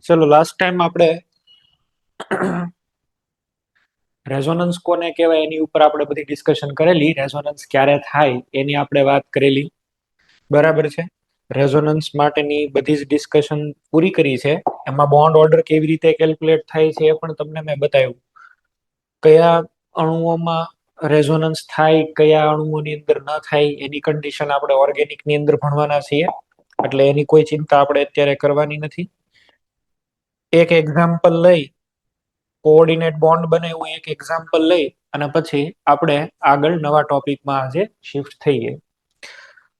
ચલો last time આપણે resonance કોને કહેવાય એની ઉપર આપણે બધી ડિસ્કશન કરેલી. રેઝોનન્સ ક્યારે થાય એની આપણે વાત કરેલી, બરાબર છે. રેઝોનન્સ માટેની બધી જ ડિસ્કશન પૂરી કરી છે. એમાં બોન્ડ ઓર્ડર કેવી રીતે કેલ્ક્યુલેટ થાય છે એ પણ તમને મેં બતાવ્યું. કયા અણુઓમાં રેઝોનન્સ થાય, કયા અણુઓની અંદર ન થાય એની કન્ડિશન આપણે ઓર્ગેનિક ની અંદર ભણવાના છીએ, એટલે એની કોઈ ચિંતા આપણે અત્યારે કરવાની નથી. એક એક્ઝામ્પલ લઈ, કોઓર્ડિનેટ બોન્ડ બને એવું એક એક્ઝામ્પલ લઈ અને પછી આપણે આગળ નવા ટોપિકમાં આજે શિફ્ટ થઈએ.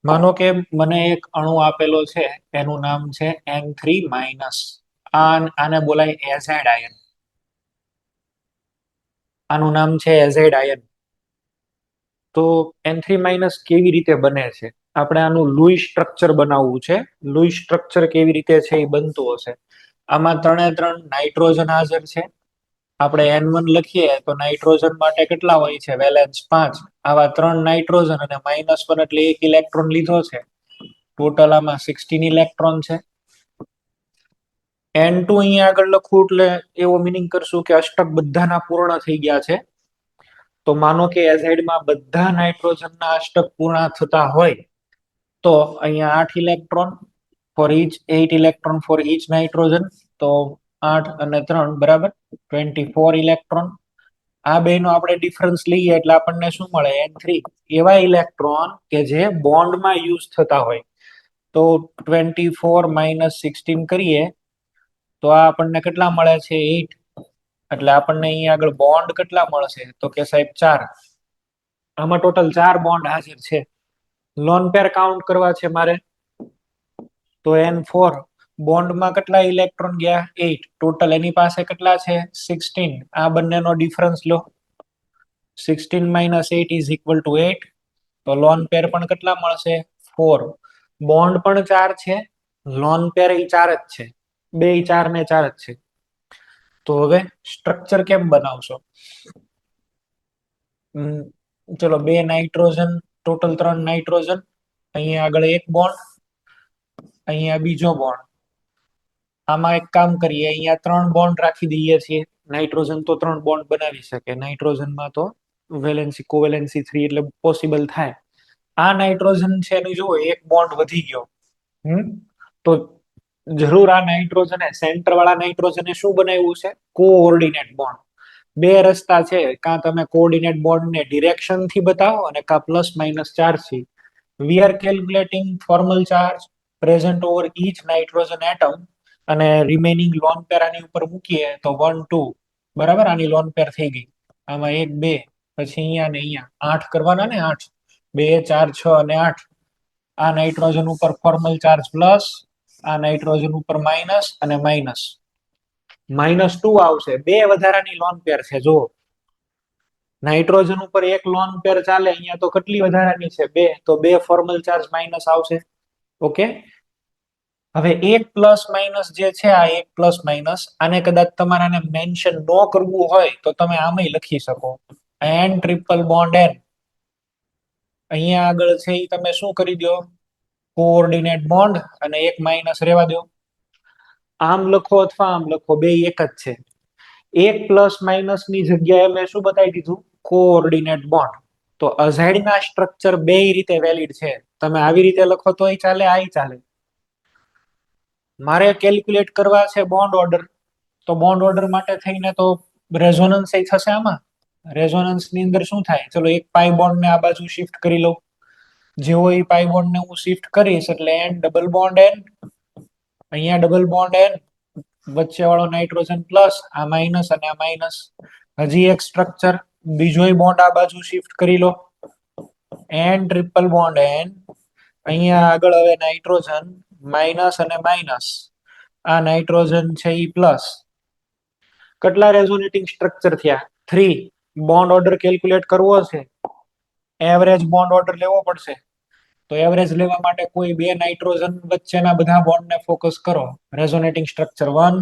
માનો કે મને એક અણુ આપેલો છે, એનું નામ છે N3-. આને બોલાય એઝેડ આયન. આનું નામ છે એઝેડ આયન. તો N3- કેવી રીતે બને છે? આપણે આનું લુઈ સ્ટ્રક્ચર બનાવવું છે. લુઈ સ્ટ્રક્ચર કેવી રીતે છે એ બનતું હશે. આમાં ત્રણે ત્રણ નાઇટ્રોજન હાજર છે. આપણે N1 લખીએ તો નાઇટ્રોજન માટે કેટલા હોય છે? વેલેન્સ 5. આવા 3 નાઇટ્રોજન અને -1 એટલે 1 ઇલેક્ટ્રોન લીધો છે. ટોટલ આમાં 16 ઇલેક્ટ્રોન છે. N2 અહીંયા આગળ લખવું એટલે એવો મિનિંગ કરશું કે અષ્ટક બધાના પૂર્ણ થઈ ગયા છે. તો માનો કે એઝાઇડમાં બધા નાઇટ્રોજનના અષ્ટક પૂર્ણ થતા હોય તો અહીંયા 8 electron for each, 8 electron for each nitrogen. તો 8 અને 3 બરાબર 24 ઇલેક્ટ્રોન. આ બેનો આપણે ડિફરન્સ લઈએ એટલે આપણને શું મળે? N3. એવા ઇલેક્ટ્રોન કે જે બોન્ડમાં યુઝ થતા હોય. તો 24 - 16 કરીએ તો આ આપણને કેટલા મળે છે? 8. એટલે આપણને અહીંયા આગળ બોન્ડ કેટલા મળશે? તો કે સાહેબ 4. આમાં ટોટલ 4 બોન્ડ હાજર છે. લોન પેર કાઉન્ટ કરવા છે મારે, તો N4 બોન્ડમાં કેટલા ઇલેક્ટ્રોન ગયા? 8. ટોટલ એની પાસે કેટલા છે? 16. આ બંનેનો ડિફરન્સ લો. 16 - 8 ઇઝ ઇક્વલ ટુ 8. તો લોન પેર પણ કેટલા મળશે? 4. બોન્ડ પણ 4 છે, લોન પેર એ 4 જ છે. બે 4 ને 4 જ છે. તો હવે સ્ટ્રક્ચર કેમ બનાવશો? ચલો 2 નાઇટ્રોજન, ટોટલ 3 નાઇટ્રોજન. અહીંયા આગળ એક બોન્ડ, અહીંયા બીજો બોન્ડ. આમાં એક કામ કરીએ, અહીંયા 3 બોન્ડ રાખી દઈએ છીએ. નાઇટ્રોજન તો 3 બોન્ડ બનાવી શકે. નાઇટ્રોજનમાં તો વેલેન્સી કોવેલેન્સી 3 એટલે પોસિબલ થાય. આ નાઇટ્રોજન છે એનું જુઓ, એક બોન્ડ વધી ગયો. તો જરૂર આ નાઇટ્રોજને, સેન્ટર વાળા નાઇટ્રોજને શું બનાવ્યું છે? Coordinate bond. બે રસ્તા છે, કાં તમે કોઓર્ડિનેટ બોન્ડને ડિરેક્શન થી બતાવો અને કાં ± ચાર્જ થી. We are calculating formal charge present over each nitrogen atom અને રિમેનિંગ લોન પેર આની ઉપર મૂકીએ તો 1 2 બરાબર. આની લોન પેર થઈ ગઈ. આમાં 1 2 પછી અહીંયા ને અહીંયા 8 કરવાના ને. 8 2 4 6 અને 8. આ નાઇટ્રોજન ઉપર ફોર્મલ ચાર્જ પ્લસ, આ નાઇટ્રોજન ઉપર માઇનસ અને માઇનસ. -2 આવશે. બે વધારાની લોન પેર છે. જો નાઇટ્રોજન ઉપર એક લોન પેર ચાલે, અહીંયા તો કેટલી વધારાની છે? 2. તો 2 ફોર્મલ ચાર્જ માઇનસ આવશે. ઓકે. હવે એક પ્લસ માઇનસ જે છે, આ એક પ્લસ માઇનસ, આને કદાચ તમારાને મેન્શન ન કરવું હોય તો તમે આમાંય લખી શકો. N triple bond N. અહીંયા આગળ છે એ તમે શું કરી દો? કોઓર્ડિનેટ બોન્ડ અને એક માઇનસ રહેવા દો. આમ લખો અથવા આમ લખો, બે એક જ છે. એક પ્લસ માઇનસ ની જગ્યાએ મેં શું બતાવી દીધું? Coordinate bond. તો અઝાઇડના સ્ટ્રક્ચર બે રીતે વેલિડ છે. તમે આવી રીતે લખો તોય ચાલે, આય ચાલે. મારે કેલ્ક્યુલેટ કરવા છે બોન્ડ ઓર્ડર, તો બોન્ડ ઓર્ડર માટે થઈને તો રેઝોનન્સ એ થશે. આમાં રેઝોનન્સ ની અંદર શું થાય? ચલો એક પાઈ બોન્ડ ને આ બાજુ શિફ્ટ કરી લઉં. જેવો એ પાઈ બોન્ડ ને હું શિફ્ટ કરીશ એટલે N ડબલ બોન્ડ N. અહીંયા ડબલ બોન્ડ N, વચ્ચે વાળો નાઇટ્રોજન પ્લસ, આ માઇનસ અને આ માઇનસ. હજી એક સ્ટ્રક્ચર, બીજો બોન્ડ આ બાજુ શિફ્ટ કરી લો. N triple bond N. અહીંયા આગળ હવે નાઇટ્રોજન માઇનસ અને માઇનસ. આ નાઇટ્રોજન છે ઈ પ્લસ. કેટલા રેઝોનેટિંગ સ્ટ્રક્ચર થયા? 3. બોન્ડ ઓર્ડર કેલ્ક્યુલેટ કરવો છે, એવરેજ બોન્ડ ઓર્ડર લેવો પડશે. તો એવરેજ લેવા માટે કોઈ બે નાઇટ્રોજન વચ્ચેના બધા બોન્ડને ફોકસ કરો. રેઝોનેટિંગ સ્ટ્રક્ચર 1,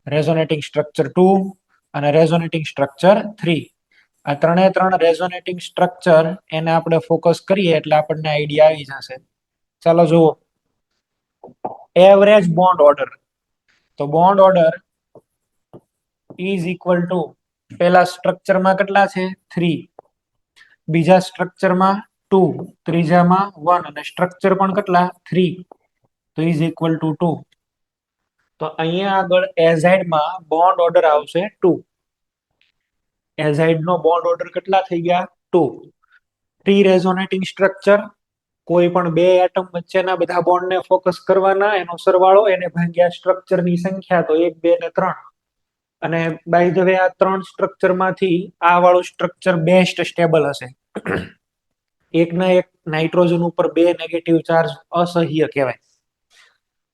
રેઝોનેટિંગ સ્ટ્રક્ચર 2 અને રેઝોનેટિંગ સ્ટ્રક્ચર 3. આ ત્રણે ત્રણ રેઝોનેટિંગ સ્ટ્રક્ચર એને આપણે ફોકસ કરીએ એટલે આપણને આઈડિયા આવી જશે. ચાલો જુઓ, એવરેજ બોન્ડ ઓર્ડર. તો bond order is equal two પેલા સ્ટ્રક્ચરમાં કેટલા છે 3, બીજા સ્ટ્રક્ચરમાં 2, ત્રીજામાં 1 અને સ્ટ્રક્ચર પણ કેટલા 3, તો ઇઝ ઇક્વલ ટુ 2. તો અહીંયા આગળ એઝાઇડ માં બોન્ડ ઓર્ડર આવશે 2. એઝાઇડ નો બોન્ડ ઓર્ડર કેટલા થઈ ગયા 2. 3 રેઝોનેટિંગ સ્ટ્રક્ચર, કોઈ પણ બે એટમ વચ્ચેના બધા બોન્ડ ને ફોકસ કરવાના, એનો સરવાળો એને ભાગ્યા સ્ટ્રક્ચર ની સંખ્યા, તો 1 2 ને 3. અને બાય ધ વે આ 3 સ્ટ્રક્ચર માંથી આ વાળું સ્ટ્રક્ચર બેસ્ટ સ્ટેબલ હશે. એકના એક નાઇટ્રોજન ઉપર 2 નેગેટિવ ચાર્જ અસહ્ય કહેવાય.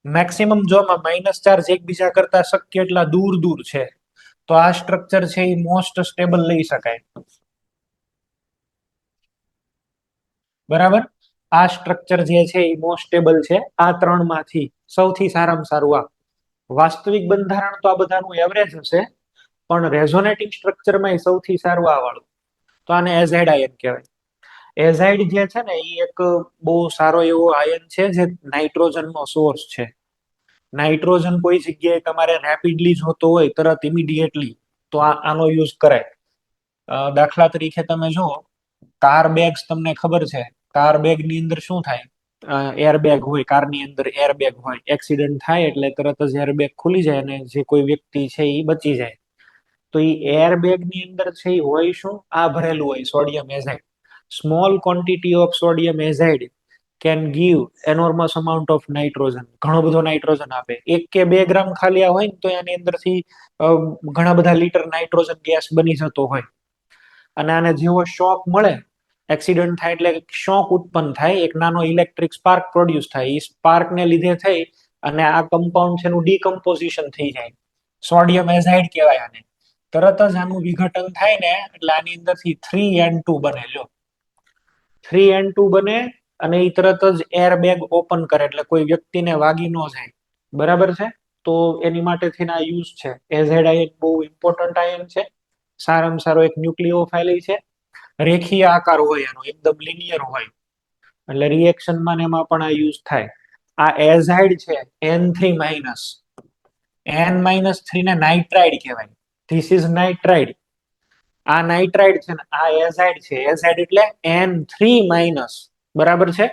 મેક્સિમમ જો માઇનસ ચાર્જ એકબીજા કરતા શક્ય એટલા દૂર દૂર છે, તો આ સ્ટ્રક્ચર છે એ મોસ્ટ સ્ટેબલ લઈ શકાય. બરાબર, આ સ્ટ્રક્ચર જે છે એ મોસ્ટ સ્ટેબલ છે આ 3 માંથી. સૌથી સારામાં સારું આ. વાસ્તવિક બંધારણ તો આ બધાનું એવરેજ હશે, પણ રેઝોનેટિંગ સ્ટ્રક્ચરમાં સૌથી સારું આ વાળું. તો આને એઝાઇડ આયન કહેવાય. એઝાઇડ જે છે ને એ એક બહુ સારો એવો આયન છે જે નાઇટ્રોજનનો સોર્સ છે. નાઇટ્રોજન કોઈ જગ્યાએ તમારે રેપિડલી જોતો હોય તરત ઇમિડિયેટલી, તો આનો યુઝ કરાય. દાખલા તરીકે તમે જો કાર બેગ્સ, તમને ખબર છે કાર બેગ ની અંદર શું થાય, એરબેગ હોય, કારની અંદર એરબેગ હોય, એક્સિડન્ટ થાય એટલે તરત જ એરબેગ ખુલી જાય અને જે કોઈ વ્યક્તિ છે એ બચી જાય. તો એ એરબેગ ની અંદર છે એ હોય શું, આ ભરેલું હોય sodium azide. Small quantity of sodium azide can give enormous amount of nitrogen. ઘણો બધો નાઇટ્રોજન આપે. 1 કે 2 ગ્રામ ખાલી હોય ને તો એની અંદરથી ઘણા બધા લીટર નાઇટ્રોજન ગેસ બની જતો હોય. અને આને જેવો શોક મળે, એક્સિડન્ટ થાય એટલે શોક ઉત્પન્ન થાય, એક નાનો ઇલેક્ટ્રિક સ્પાર્ક પ્રોડ્યુસ થાય. એ સ્પાર્કને લીધે થઈ અને આ કમ્પાઉન્ડ છે એનું ડીકમ્પોઝિશન થઈ જાય. સોડિયમ એઝાઇડ કહેવાય આને. તરત જ આનું વિઘટન થાય ને એટલે આની અંદરથી 3N2 બને. લ્યો, 3N2 બને અને એ તરત જ એર બેગ ઓપન કરે એટલે કોઈ વ્યક્તિને વાગી ન જાય. બરાબર છે, તો એની માટે થઈને આ યુઝ છે. એઝાઇડ આયન બહુ ઇમ્પોર્ટન્ટ આયન છે. સારામાં સારો એક ન્યુક્લિયોફાઇલ છે. રેખીય આકાર હોય એનો, એકદમ લિનિયર હોય, એટલે રિએક્શનમાં ને એમાં પણ આ યુઝ થાય. આ એઝાઇડ છે N3-, N-3 ને નાઇટ્રાઇડ કહેવાય. This is nitride. આ નાઇટ્રાઇડ છે ને આ એઝાઇડ છે. એઝાઇડ એટલે N3-. બરાબર છે,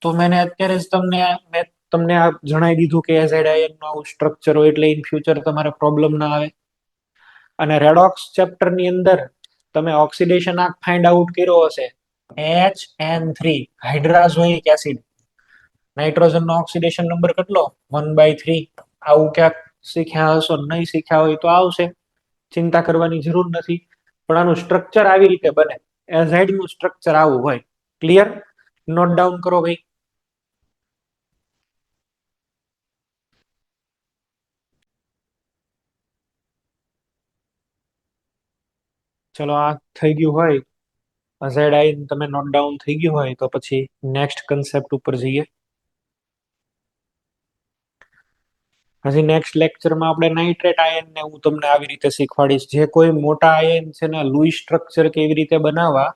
તો મેં અત્યારે જ તમને આ જણાવી દીધું કે એઝાઇડ આયન નું આવું સ્ટ્રક્ચર હોય એટલે ઇન ફ્યુચર તમારે પ્રોબ્લેમ ના આવે. અને રેડોક્સ ચેપ્ટર ની અંદર તમે ઓક્સિડેશન આંક ફાઇન્ડ આઉટ કર્યો હશે, HN3 હાઇડ્રાઝોઇક એસિડ. નાઇટ્રોજન નો ઓક્સિડેશન નંબર કેટલો 1/3. આવું ક્યાંક શીખ્યા હશો, નહીં શીખ્યા હોય તો આવશે, ચિંતા કરવાની જરૂર નથી. પણ આનું સ્ટ્રક્ચર આવી રીતે બને. એઝાઇડ નું સ્ટ્રક્ચર આવું હોય. ક્લિયર? નોટ ડાઉન કરો ભાઈ. ચલો, આ થઈ ગયું હોય, એઝાઇડ આયન તમે નોટ ડાઉન થઈ ગયું હોય તો પછી નેક્સ્ટ કન્સેપ્ટ ઉપર જઈએ. હજી નેક્સ્ટ લેક્ચરમાં આપણે નાઇટ્રેટ આયન ને હું તમને આવી રીતે શીખવાડીશ. જે કોઈ મોટા આયન છે ને લુઈ સ્ટ્રક્ચર કેવી રીતે બનાવવા,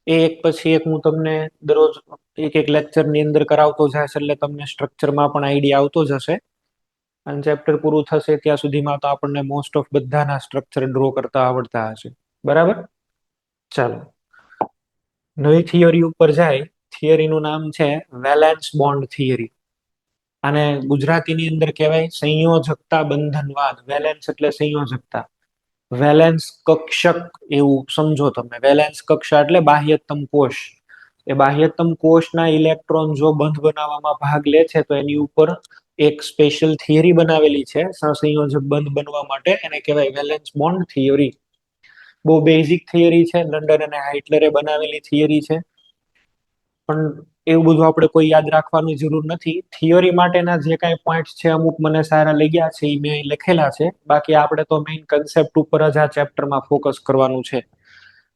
એ એક પછી એક હું તમને દરરોજ એક લેક્ચર ની અંદર કરાવતો જઈશ, એટલે તમને સ્ટ્રક્ચરમાં પણ આઈડિયા આવતો જશે. અને ચેપ્ટર પૂરું થશે ત્યાં સુધીમાં તો આપણને મોસ્ટ ઓફ બધાના સ્ટ્રક્ચર ડ્રો કરતા આવડતા હશે. બરાબર, ચાલો નવી થિયરી ઉપર જાય. થિયરીનું નામ છે વેલેન્સ બોન્ડ થિયરી. આને ગુજરાતીની અંદર કહેવાય સંયોજકતા બંધનવાદ. વેલેન્સ એટલે સંયોજકતા, વેલેન્સ કક્ષક એવું સમજો તમે. વેલેન્સ કક્ષા એટલે બાહ્યતમ કોષ. એ બાહ્યતમ કોષના ઇલેક્ટ્રોન જો બંધ બનાવવામાં ભાગ લે છે તો એની ઉપર એક સ્પેશિયલ થિયરી બનાવેલી છે સહસંયોજક બંધ બનવા માટે. એને કહેવાય વેલેન્સ બોન્ડ થિયરી. બહુ બેઝિક થિયરી છે, લંડન અને હાઇટલરે બનાવેલી થિયરી છે. પણ એવું બધું આપણે કોઈ યાદ રાખવાની જરૂર નથી. થિયરી માટેના જે કાંઈ પોઈન્ટ્સ છે અમુક મને સારા લાગ્યા છે, એ મેં લખેલા છે. બાકી આપણે તો મેઇન કન્સેપ્ટ ઉપર જ આ ચેપ્ટરમાં ફોકસ કરવાનું છે.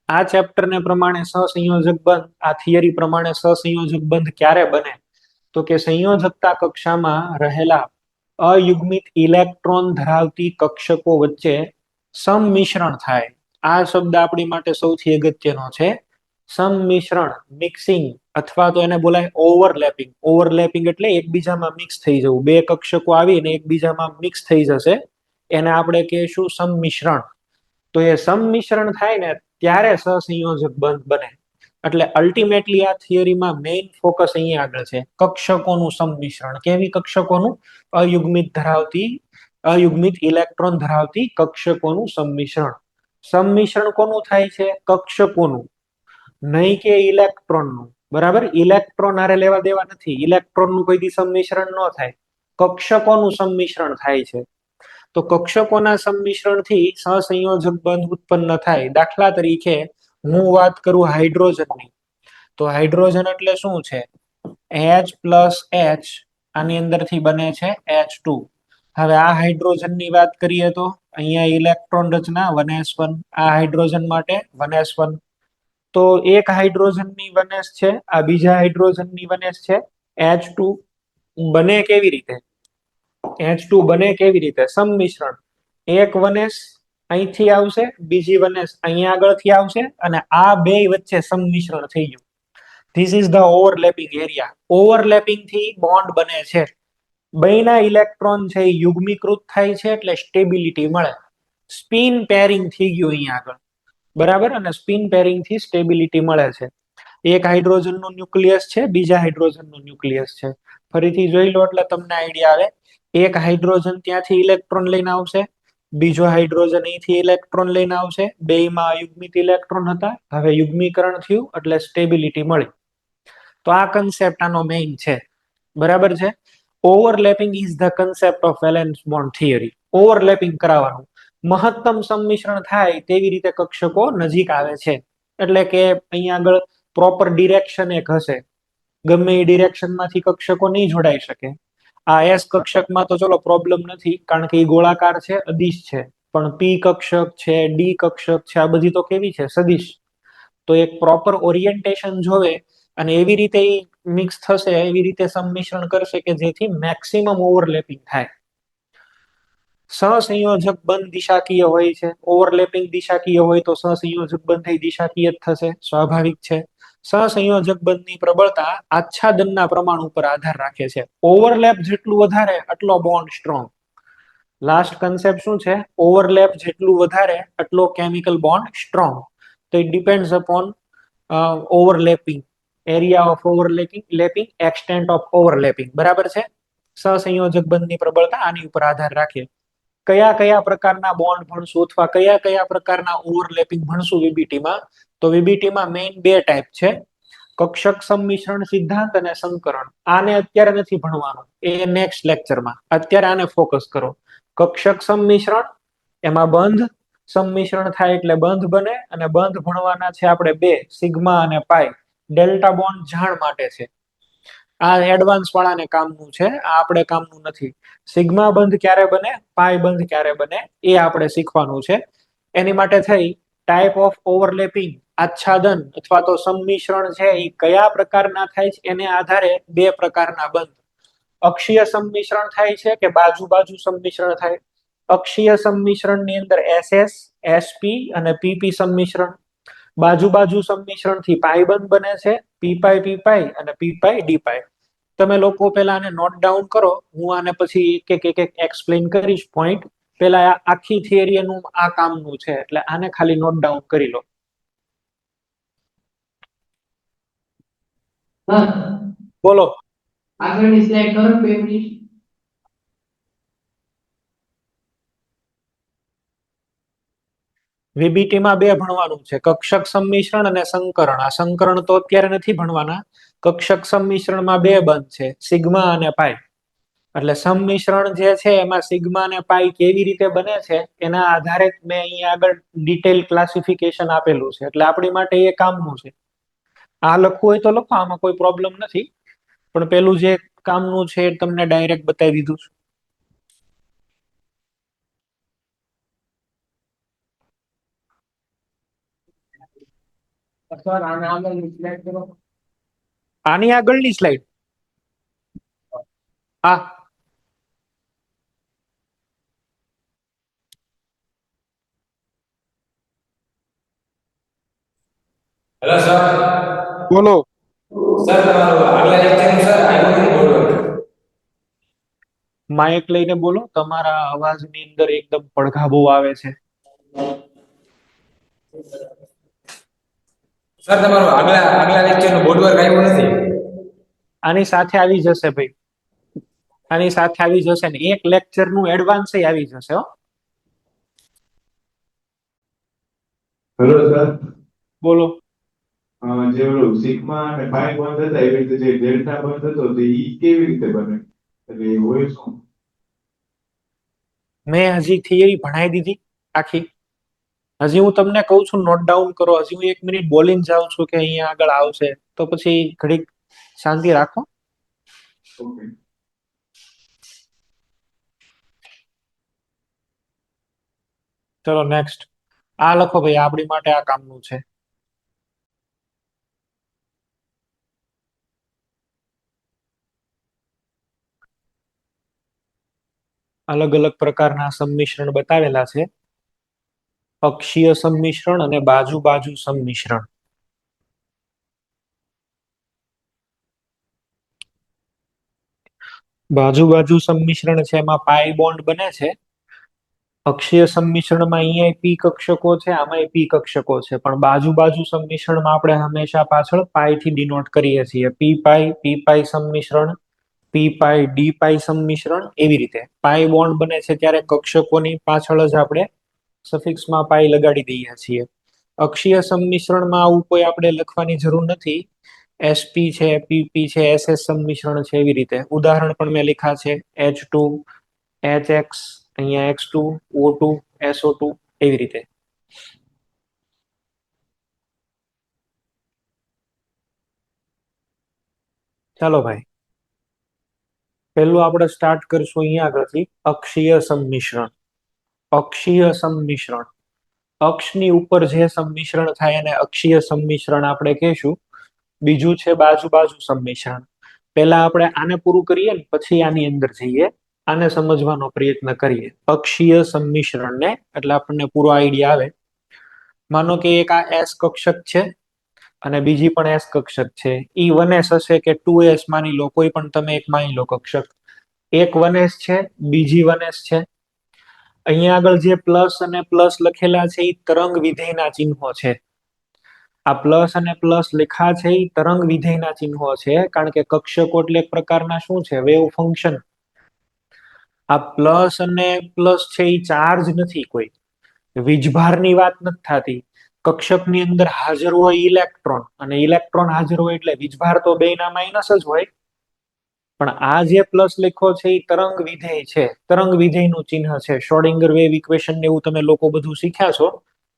આ ચેપ્ટરને પ્રમાણે સહસંયોજક બંધ, આ થિયરી પ્રમાણે સહસંયોજક બંધ ક્યારે બને, તો કે સંયોજકતા કક્ષામાં રહેલા અયુગ્મિત ઇલેક્ટ્રોન ધરાવતી કક્ષકો વચ્ચે સંમિશ્રણ થાય. આ શબ્દ આપણી માટે સૌથી અગત્યનો છે. સંમિશ્રણ મિક્સિંગ અથવા તો એને બોલાય ઓવરલેપિંગ. ઓવરલેપિંગ એટલે એકબીજામાં મિક્સ થઈ જવું. બે કક્ષકો આવીને એકબીજામાં મિક્સ થઈ જશે એને આપણે કહીશું સંમિશ્રણ. તો એ સંમિશ્રણ થાય ને ત્યારે સહસંયોજક બંધ બને. એટલે અલ્ટિમેટલી આ થિયરીમાં મેઇન ફોકસ અહીંયા આગળ છે કક્ષકોનું સંમિશ્રણ. કેવી કક્ષકોનું? અયુગ્મિત ઇલેક્ટ્રોન ધરાવતી કક્ષકોનું સંમિશ્રણ. સંમિશ્રણ કોનું થાય છે? કક્ષકોનું, નહીં કે ઇલેક્ટ્રોનનું. બરાબર, ઇલેક્ટ્રોન આરે લેવા દેવા નથી. ઇલેક્ટ્રોનનું કોઈ દી સંમિશ્રણ ન થાય, કક્ષકોનું સંમિશ્રણ થાય છે. તો કક્ષકોના સંમિશ્રણથી સહસંયોજક બંધ ઉત્પન્ન થાય. દાખલા તરીકે હું વાત કરું હાઇડ્રોજનની, તો હાઇડ્રોજન એટલે શું છે? H+H આની અંદરથી બને છે H2. હવે આ હાઇડ્રોજનની વાત કરીએ તો અહીંયા ઇલેક્ટ્રોન રચના 1s1, આ હાઇડ્રોજન માટે 1s1. તો એક હાઇડ્રોજનની 1s છે, આ બીજા હાઇડ્રોજનની 1s છે. H2 બને કેવી રીતે? H2 બને કેવી રીતે? સંમિશ્રણ. એક 1s અહીંથી આવશે, બીજી 1s અહીંયા આગળથી આવશે અને આ બે વચ્ચે સંમિશ્રણ થઈ ગયું. This is the overlapping area. Overlapping થી બોન્ડ બને છે. બેના ઇલેક્ટ્રોન છે એ યુગ્મીકૃત થાય છે એટલે સ્ટેબિલિટી મળે. સ્પિન પેરિંગ થઈ ગયું અહીંયા આગળ. બરાબર, અને સ્પિન પેરિંગ થી સ્ટેબિલિટી મળે છે. એક હાઇડ્રોજન નું ન્યુક્લિયસ છે, બીજા હાઇડ્રોજન નું ન્યુક્લિયસ છે. ફરીથી જોઈ લો એટલે તમને આઈડિયા આવે. એક હાઇડ્રોજન ત્યાંથી ઇલેક્ટ્રોન લઈને આવશે, બીજો હાઇડ્રોજન અહીંથી ઇલેક્ટ્રોન લઈને આવશે. બેયમાં અયુગ્મિત ઇલેક્ટ્રોન હતા, હવે યુગ્મીકરણ થયું એટલે સ્ટેબિલિટી મળી. તો આ કન્સેપ્ટ આનો મેઇન છે. બરાબર છે. Overlapping is the concept of valence bond theory. Overlapping કરાવવાનું, મહત્તમ સંમિશ્રણ થાય તેવી રીતે કક્ષકો નજીક આવે છે. એટલે કે અહીંયા આગળ પ્રોપર ડિરેક્શન એક હશે. ગમે એ ડિરેક્શનમાંથી કક્ષકો નહીં જોડાઈ શકે. આ એસ કક્ષકમાં તો ચલો પ્રોબ્લેમ નથી, કારણ કે એ ગોળાકાર છે, અદિશ છે. પણ પી કક્ષક છે, ડી કક્ષક છે, આ બધી તો કેવી છે? સદિશ. તો એક પ્રોપર ઓરિએન્ટેશન જોવે અને એવી રીતે મિક્સ થશે, એવી રીતે સંમિશ્રણ કરશે કે જેથી મેક્સિમમ ઓવરલેપિંગ થાય. સહસંયોજક બંધ દિશાકીય હોય છે. ઓવરલેપિંગ દિશાકીય હોય તો સહસંયોજક બંધ એ દિશાકીય જ થશે, સ્વાભાવિક છે. સહસંયોજક બંધની પ્રબળતા આચ્છાદનના પ્રમાણ ઉપર આધાર રાખે છે. ઓવરલેપ જેટલું વધારે એટલો બોન્ડ સ્ટ્રોંગ. લાસ્ટ કન્સેપ્ટ શું છે? ઓવરલેપ જેટલું વધારે એટલો કેમિકલ બોન્ડ સ્ટ્રોંગ. તો it depends upon overlapping, area of overlapping, extent of overlapping. બરાબર છે. સહસંયોજક બંધની પ્રબળતા આની ઉપર આધાર રાખે. કયા કયા પ્રકારના બોન્ડ ભણશું અથવા કયા કયા પ્રકારના ઓવરલેપિંગ ભણશું વીબીટીમાં? તો વીબીટીમાં મેઇન બે ટાઈપ છે, કક્ષક સંમિશ્રણ સિદ્ધાંત અને સંકરણ. આને અત્યારે નથી ભણવાનું, એ નેક્સ્ટ લેક્ચરમાં. અત્યારે આને ફોકસ કરો. કક્ષક સંમિશ્રણ, એમાં બંધ સંમિશ્રણ થાય એટલે બંધ બને, અને બંધ ભણવાના છે આપણે બે, સિગ્મા અને પાઈ. ડેલ્ટા બોન્ડ જાણ માટે છે. આ એડવાન્સ વાળાને કામનું છે, આ આપણે કામનું નથી. સિગ્મા બંધ ક્યારે બને, પાઈ બંધ ક્યારે બને, એ આપણે શીખવાનું છે. એની માટે થઈ ટાઈપ ઓફ ઓવરલેપિંગ, આચ્છાદન અથવા તો સંમિશ્રણ છે એ કયા પ્રકારના થાય છે એને આધારે બે પ્રકારના બંધ. અક્ષીય સંમિશ્રણ થાય છે કે બાજુ બાજુ સંમિશ્રણ થાય? અક્ષીય સંમિશ્રણની અંદર SS, SP અને PP સંમિશ્રણ. બાજુ બાજુ સંમિશ્રણ થી પાઈ બંધ બને છે, પી પાઈ અને પી પાઈ ડી પાઈ. તમે લોકો પેલા આને નોટ ડાઉન કરો, હું આને પછી એક એક એક્સપ્લેન કરીશ પોઈન્ટ. પેલા આખી થિયરી એનું આ કામનું છે, એટલે આને ખાલી નોટ ડાઉન કરી લો. બોલો. આગળની સ્લાઇડ કરો 2 મિનિટ. વીબીટીમાં બે ભણવાનું છે, કક્ષક સંમિશ્રણ અને સંકરણ. આ સંકરણ તો અત્યારે નથી ભણવાના. કક્ષક સંમિશ્રણમાં બે બંધ છે, સિગ્મા અને પાઈ. એટલે સંમિશ્રણ જે છે એમાં સિગ્મા અને પાઈ કેવી રીતે બને છે એના આધારે મેં અહીંયા આગળ ડિટેલ ક્લાસિફિકેશન આપેલું છે. એટલે આપણી માટે એ કામનું છે. આ લખવું હોય તો લખો, આમાં કોઈ પ્રોબ્લેમ નથી. પણ પેલું જે કામનું છે એ તમને ડાયરેક્ટ બતાવી દીધું છે. સર આને આગળની સ્લાઇડ કરો. આની આગળની સ્લાઇડ. હા, હેલો સર. બોલો. સર તમારું આગલા લેક્ચરનું સર આવ્યું નથી બોર્ડ. માઇક લઈને બોલો, તમારા અવાજની અંદર એકદમ પડઘા બહુ આવે છે. સર તમારું આગલા લેક્ચરનું બોર્ડ વર્ક આવ્યું નથી. આની સાથે આવી જશે ભાઈ, આની સાથે આવી જશે ને એક લેક્ચરનું એડવાન્સ આવી જશે હો. Hello sir. બોલો. જે ઓલું સિગ્મા અને પાઈ બંધ હતા એવી રીતે જે ડેલ્ટા બંધ હતો તો ઈ કેવી રીતે બને, એટલે એ હોય શું? મેં હજી થિયરી ભણાઈ દીધી આખી. હજી હું તમને કહું છું નોટ ડાઉન કરો. હજી હું 1 મિનિટ બોલીને જાઉં છું કે અહીંયા આગળ આવશે, તો પછી ઘડીક શાંતિ રાખો. ઓકે. ચલો નેક્સ્ટ. આ લખો ભાઈ, આપણી માટે આ કામનું છે. અલગ અલગ પ્રકારના સંમિશ્રણ બતાવેલા છે. અક્ષીય સંમિશ્રણ અને બાજુ બાજુ સંમિશ્રણ. બાજુ બાજુ સંમિશ્રણ છે એમાં પાઈ બોન્ડ બને છે. અક્ષીય સંમિશ્રણમાં અહીંયા પી કક્ષકો છે, આમાં પી કક્ષકો છે, પણ બાજુ બાજુ સંમિશ્રણમાં આપણે હંમેશા પાછળ પાઈ થી ડિનોટ કરીએ છીએ. પી પાઈ સંમિશ્રણ, પી પાઈ ડી પાઈ સંમિશ્રણ, એવી રીતે પાઈ બોન્ડ બને છે ત્યારે કક્ષકોની પાછળ જ આપણે સફિક્સમાં પાઈ લગાડી દઈએ છીએ. અક્ષીય સંમિશ્રણમાં આવું કોઈ આપણે લખવાની જરૂર નથી. એસપી છે, પીપી છે, એસએસ સંમિશ્રણ છે, એવી રીતે. ઉદાહરણ પણ મેં લખ્યા છે, H2 HX, અહીંયા X2 O2 SO2, એવી રીતે. ચાલો ભાઈ, પહેલું આપણે સ્ટાર્ટ કરશું અહીંયા આગળથી. અક્ષીય સંમિશ્રણ. અક્ષીય સંમિશ્રણ, અક્ષની ઉપર જે સંમિશ્રણ થાય એને અક્ષીય સંમિશ્રણ આપણે કહીશું. બીજું છે બાજુ બાજુ સંમિશ્રણ. પહેલા આપણે આને પૂરું કરીએ ને પછી આની અંદર જઈએ, આને સમજવાનો પ્રયત્ન કરીએ. અક્ષીય સંમિશ્રણને એટલે આપણને પૂરો આઈડિયા આવે. માનો કે એક આ એસ કક્ષક છે અને બીજી પણ એસ કક્ષક છે. ઈ 1s હશે કે 2s, માની લો, કોઈ પણ તમે એક માની લો કક્ષક. એક 1s છે, બીજી 1s છે. અહીંયા આગળ જે પ્લસ અને પ્લસ લખેલા છે એ તરંગ વિધેયના ચિહ્નો છે. આ પ્લસ અને પ્લસ લખ્યા છે એ તરંગ વિધેયના ચિહ્નો છે, કારણ કે કક્ષકો એટલે એક પ્રકારના શું છે, વેવ ફંક્શન. આ પ્લસ અને પ્લસ છે એ ચાર્જ નથી, કોઈ વીજભારની વાત નથી થતી. કક્ષકની અંદર હાજર હોય ઇલેક્ટ્રોન, અને ઇલેક્ટ્રોન હાજર હોય એટલે વીજભાર તો બેયના માઇનસ જ હોય. પણ આ જે પ્લસ લખ્યો છે એ તરંગ વિધેય છે, તરંગ વિધેયનું ચિહ્ન છે. શ્રોડિંગર વેવ ઇક્વેશન ને એવું તમે લોકો બધું શીખ્યા છો.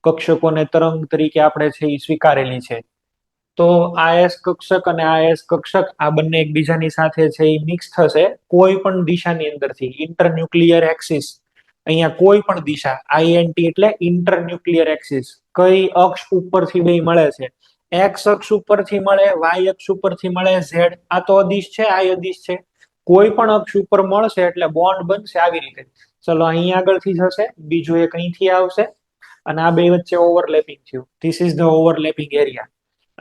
કક્ષકોને તરંગ તરીકે આપણે છે એ સ્વીકારેલી છે. તો આ એસ કક્ષક અને આ એસ કક્ષક આ બંને એકબીજાની સાથે છે એ મિક્સ થશે કોઈ પણ દિશાની અંદરથી. ઇન્ટરન્યુક્લિયર એક્સિસ, અહીંયા કોઈ પણ દિશા, આઈએનટી એટલે ઇન્ટરન્યુક્લિયર એક્સિસ. કઈ અક્ષ ઉપરથી બે મળે છે? એક્સ અક્ષ ઉપરથી મળે, વાય અક્ષ ઉપરથી મળે, ઝેડ, આ તો અદિશ છે, આ અદિશ છે. કોઈ પણ અક્ષ ઉપર મળશે એટલે બોન્ડ બનશે આવી રીતે. ચલો અહીંયા આગળથી જશે, બીજું એક અહીંથી આવશે, અને આ બે વચ્ચે ઓવરલેપિંગ થયું. This is the overlapping area.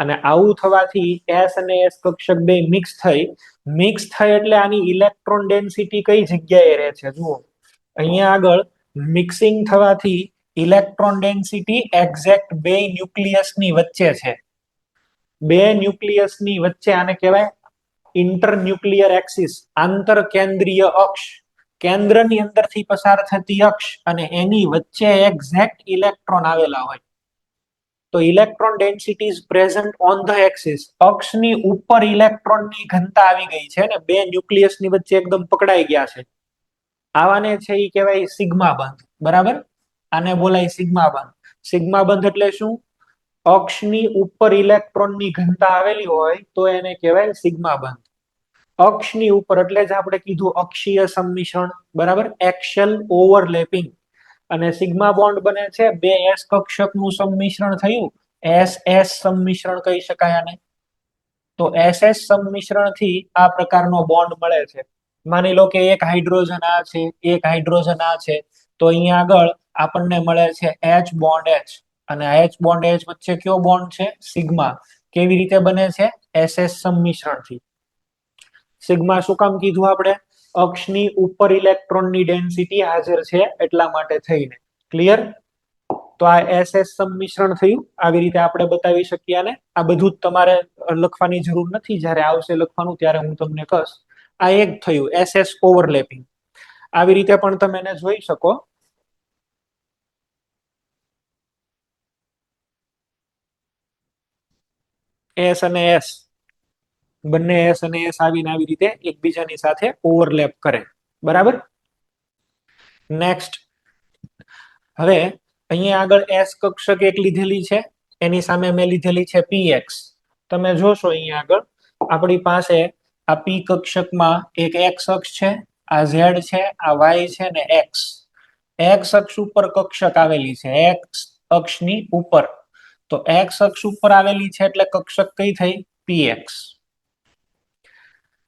અને આવું થવાથી એસ અને એસ કક્ષક બે મિક્સ થઈ એટલે આની ઇલેક્ટ્રોન ડેન્સિટી કઈ જગ્યાએ રહે છે જુઓ. અહીંયા આગળ મિક્સિંગ થવાથી ઇલેક્ટ્રોન ડેન્સિટી એક્ઝેક્ટ બે ન્યુક્લિયસની વચ્ચે છે. બે ન્યુક્લિયસની વચ્ચે આને કહેવાય ઇન્ટરન્યુક્લિયર એક્સિસ, આંતર કેન્દ્રીય અક્ષ. કેન્દ્રની અંદરથી પસાર થતી અક્ષ અને એની વચ્ચે એક્ઝેક્ટ ઇલેક્ટ્રોન આવેલા હોય. તો electron density is present on the axis. અક્ષની ઉપર ઇલેક્ટ્રોનની ઘનતા આવી ગઈ છે ને બે ન્યુક્લિયસની વચ્ચે એકદમ પકડાઈ ગયા છે. આવાને છે એ કહેવાય સિગ્મા બંધ. બરાબર, આને બોલાય સિગ્મા બંધ. સિગ્મા બંધ એટલે શું? અક્ષની ઉપર ઇલેક્ટ્રોનની ઘનતા આવેલી હોય તો એને કહેવાય સિગ્મા બંધ. અક્ષની ઉપર એટલે જ આપણે કીધું અક્ષીય સંમિશ્રણ. બરાબર, એક્શિયલ ઓવરલેપિંગ. અને સિગ્મા બોન્ડ બને છે બે એસ કક્ષકનું સંમિશ્રણ થયું. એસ એસ સંમિશ્રણ કહી શકાય આને. તો એસ એસ સંમિશ્રણથી આ પ્રકારનો બોન્ડ મળે છે. માની લો કે એક હાઇડ્રોજન આ છે, એક હાઇડ્રોજન આ છે, તો અહીંયા આગળ આપણને મળે છે એચ બોન્ડ એચ. અને આ H બોન્ડ H વચ્ચે કયો બોન્ડ છે સિગ્મા. કેવી રીતે બને છે SS સંમિશ્રણથી. સિગ્મા શું કામ કીધું આપણે? અક્ષની ઉપર ઇલેક્ટ્રોનની ડેન્સિટી હાજર છે એટલા માટે થઈને. ક્લિયર? તો આ SS સંમિશ્રણ થયું. આવી રીતે આપણે બતાવી શકીએ ને. આ બધું જ તમારે લખવાની જરૂર નથી. જ્યારે આવશે લખવાનું ત્યારે હું તમને કહીશ. આ એક થયું SS ઓવરલેપિંગ. આવી રીતે પણ તમે એને જોઈ શકો. S અને S બંને S અને S આવીને આવી રીતે એકબીજાની સાથે ઓવરલેપ કરે. બરાબર? નેક્સ્ટ, હવે અહીંયા આગળ S કક્ષક એક લીધેલી છે, એની સામે મેં લીધેલી છે PX. તમે જોશો અહીંયા આગળ આપણી પાસે આ P કક્ષકમાં એક X અક્ષ છે, આ Z છે, આ Y છે ને X. X અક્ષ ઉપર કક્ષક આવેલી છે, X અક્ષની ઉપર. તો X અક્ષ ઉપર આવેલી છે એટલે કક્ષક કઈ થઈ? PX.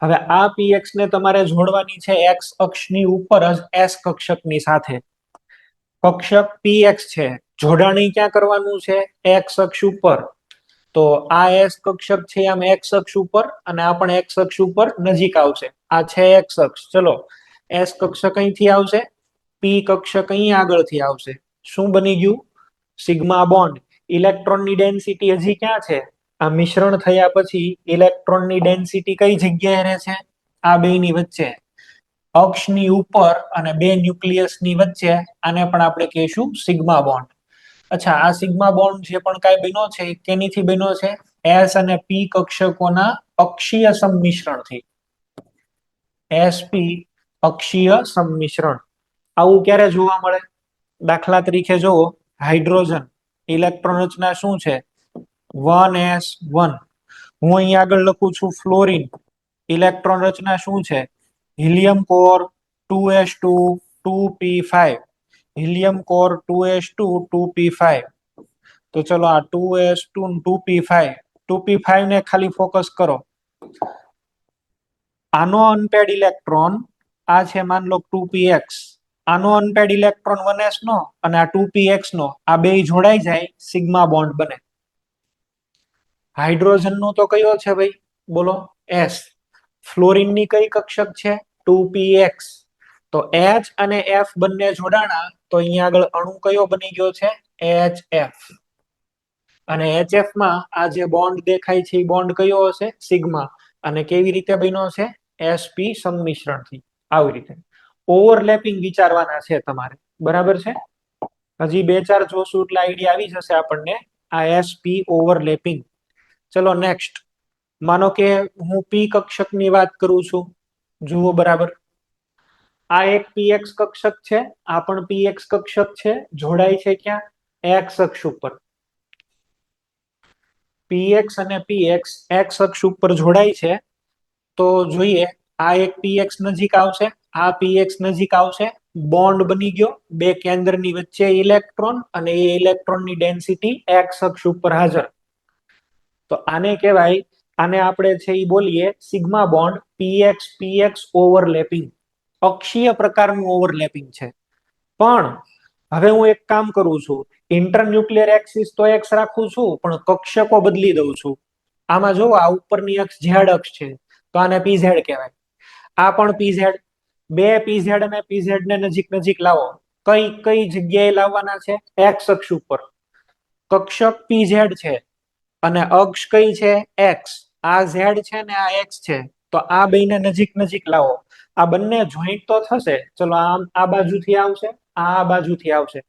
હવે આ PX ને તમારે જોડવાની છે X અક્ષની ઉપર જ S કક્ષકની સાથે. કક્ષક PX છે, જોડાણ ક્યાં કરવાનું છે? X અક્ષ ઉપર. તો આ S કક્ષક છે આમ X અક્ષ ઉપર અને આ પણ X અક્ષ ઉપર નજીક આવશે. આ છે X અક્ષ. ચલો, S કક્ષક અહીંથી આવશે, P કક્ષક અહીં આગળથી આવશે. શું બની ગયું? Sigma bond. ઇલેક્ટ્રોનની ડેન્સિટી હજી ક્યાં છે? આ મિશ્રણ થયા પછી ઇલેક્ટ્રોનની ડેન્સિટી કઈ જગ્યાએ રહે છે? આ બેની વચ્ચે, અક્ષની ઉપર અને બે ન્યુક્લિયસની વચ્ચે. આને પણ આપણે કહીશું સિગ્મા બોન્ડ. અચ્છા, આ સિગ્મા બોન્ડ જે પણ કાંઈ બન્યો છે કેનીથી બન્યો છે? S અને P કક્ષકોના અક્ષીય સંમિશ્રણથી. SP અક્ષીય સંમિશ્રણ. આવું ક્યારે જોવા મળે? દાખલા તરીકે જુઓ, હાઇડ્રોજન ઇલેક્ટ્રોન રચના શું છે? 1s1. હું અહીં આગળ લખું છું ફ્લોરિન. ઇલેક્ટ્રોન રચના શું છે? Helium core 2s2 2p5. Helium core 2s2 2p5. તો ચલો આ 2s2 2p5, 2p5 ને ખાલી ફોકસ કરો. આનો અનપેડ ઇલેક્ટ્રોન આ છે, માન લો 2px. આનો અનપેડ ઇલેક્ટ્રોન 1s નો અને આ 2px નો, આ બે જોડાઈ જાય, સિગ્મા બોન્ડ બને. હાઇડ્રોજન નો તો કયો છે ભાઈ? બોલો. S. ફ્લોરિન ની કઈ કક્ષક છે? 2px. તો H અને F બંને જોડાણા તો અહીંયા આગળ અણુ કયો બની ગયો છે? HF. અને HF માં આ જે બોન્ડ દેખાય છે એ બોન્ડ કયો હશે? સિગ્મા. અને કેવી રીતે બન્યો છે? SP સંમિશ્રણથી. આવી રીતે ઓવરલેપિંગ વિચારવાના છે તમારે. બરાબર છે? હજી બે ચાર જોશું એટલે આઈડિયા આવી જશે આપણને. આ SP ઓવરલેપિંગ. ચલો નેક્સ્ટ, માનો કે હું P કક્ષકની વાત કરું છું. જુઓ બરાબર, આ એક PX કક્ષક છે, આ પણ PX કક્ષક છે. જોડાય છે ક્યાં? X અક્ષ ઉપર. PX અને PX X અક્ષ ઉપર જોડાય છે. તો જોઈએ, આ એક PX નજીક આવશે, આ PX નજીક આવશે. બોન્ડ બની ગયો. બે કેન્દ્રની વચ્ચે ઇલેક્ટ્રોન અને એ ઇલેક્ટ્રોનની ડેન્સિટી X અક્ષ ઉપર હાજર. તો આને કહેવાય, આને આપણે છે એ બોલીએ સિગ્મા બોન્ડ. PX overlapping. અક્ષીય પ્રકારનું ઓવરલેપિંગ છે. પણ હવે હું એક કામ કરું છું, ઇન્ટરન્યુક્લિયર એક્સિસ તો X રાખું છું, પણ કક્ષકો બદલી દઉં છું. આમાં જો આ ઉપરની અક્ષ Z અક્ષ છે, તો આને PZ કહેવાય. આ પણ PZ. બે PZ અને PZ ને નજીક નજીક લાવો. કઈ કઈ જગ્યાએ લાવવાના છે? X અક્ષ ઉપર. કક્ષક PZ છે અને અક્ષ કઈ છે? X. આ Z છે ને આ X છે. તો આ બેને નજીક નજીક લાવો. આ બંને જોઈન્ટ તો થશે. ચલો, આમ આ બાજુથી આવશે, આ બાજુથી આવશે.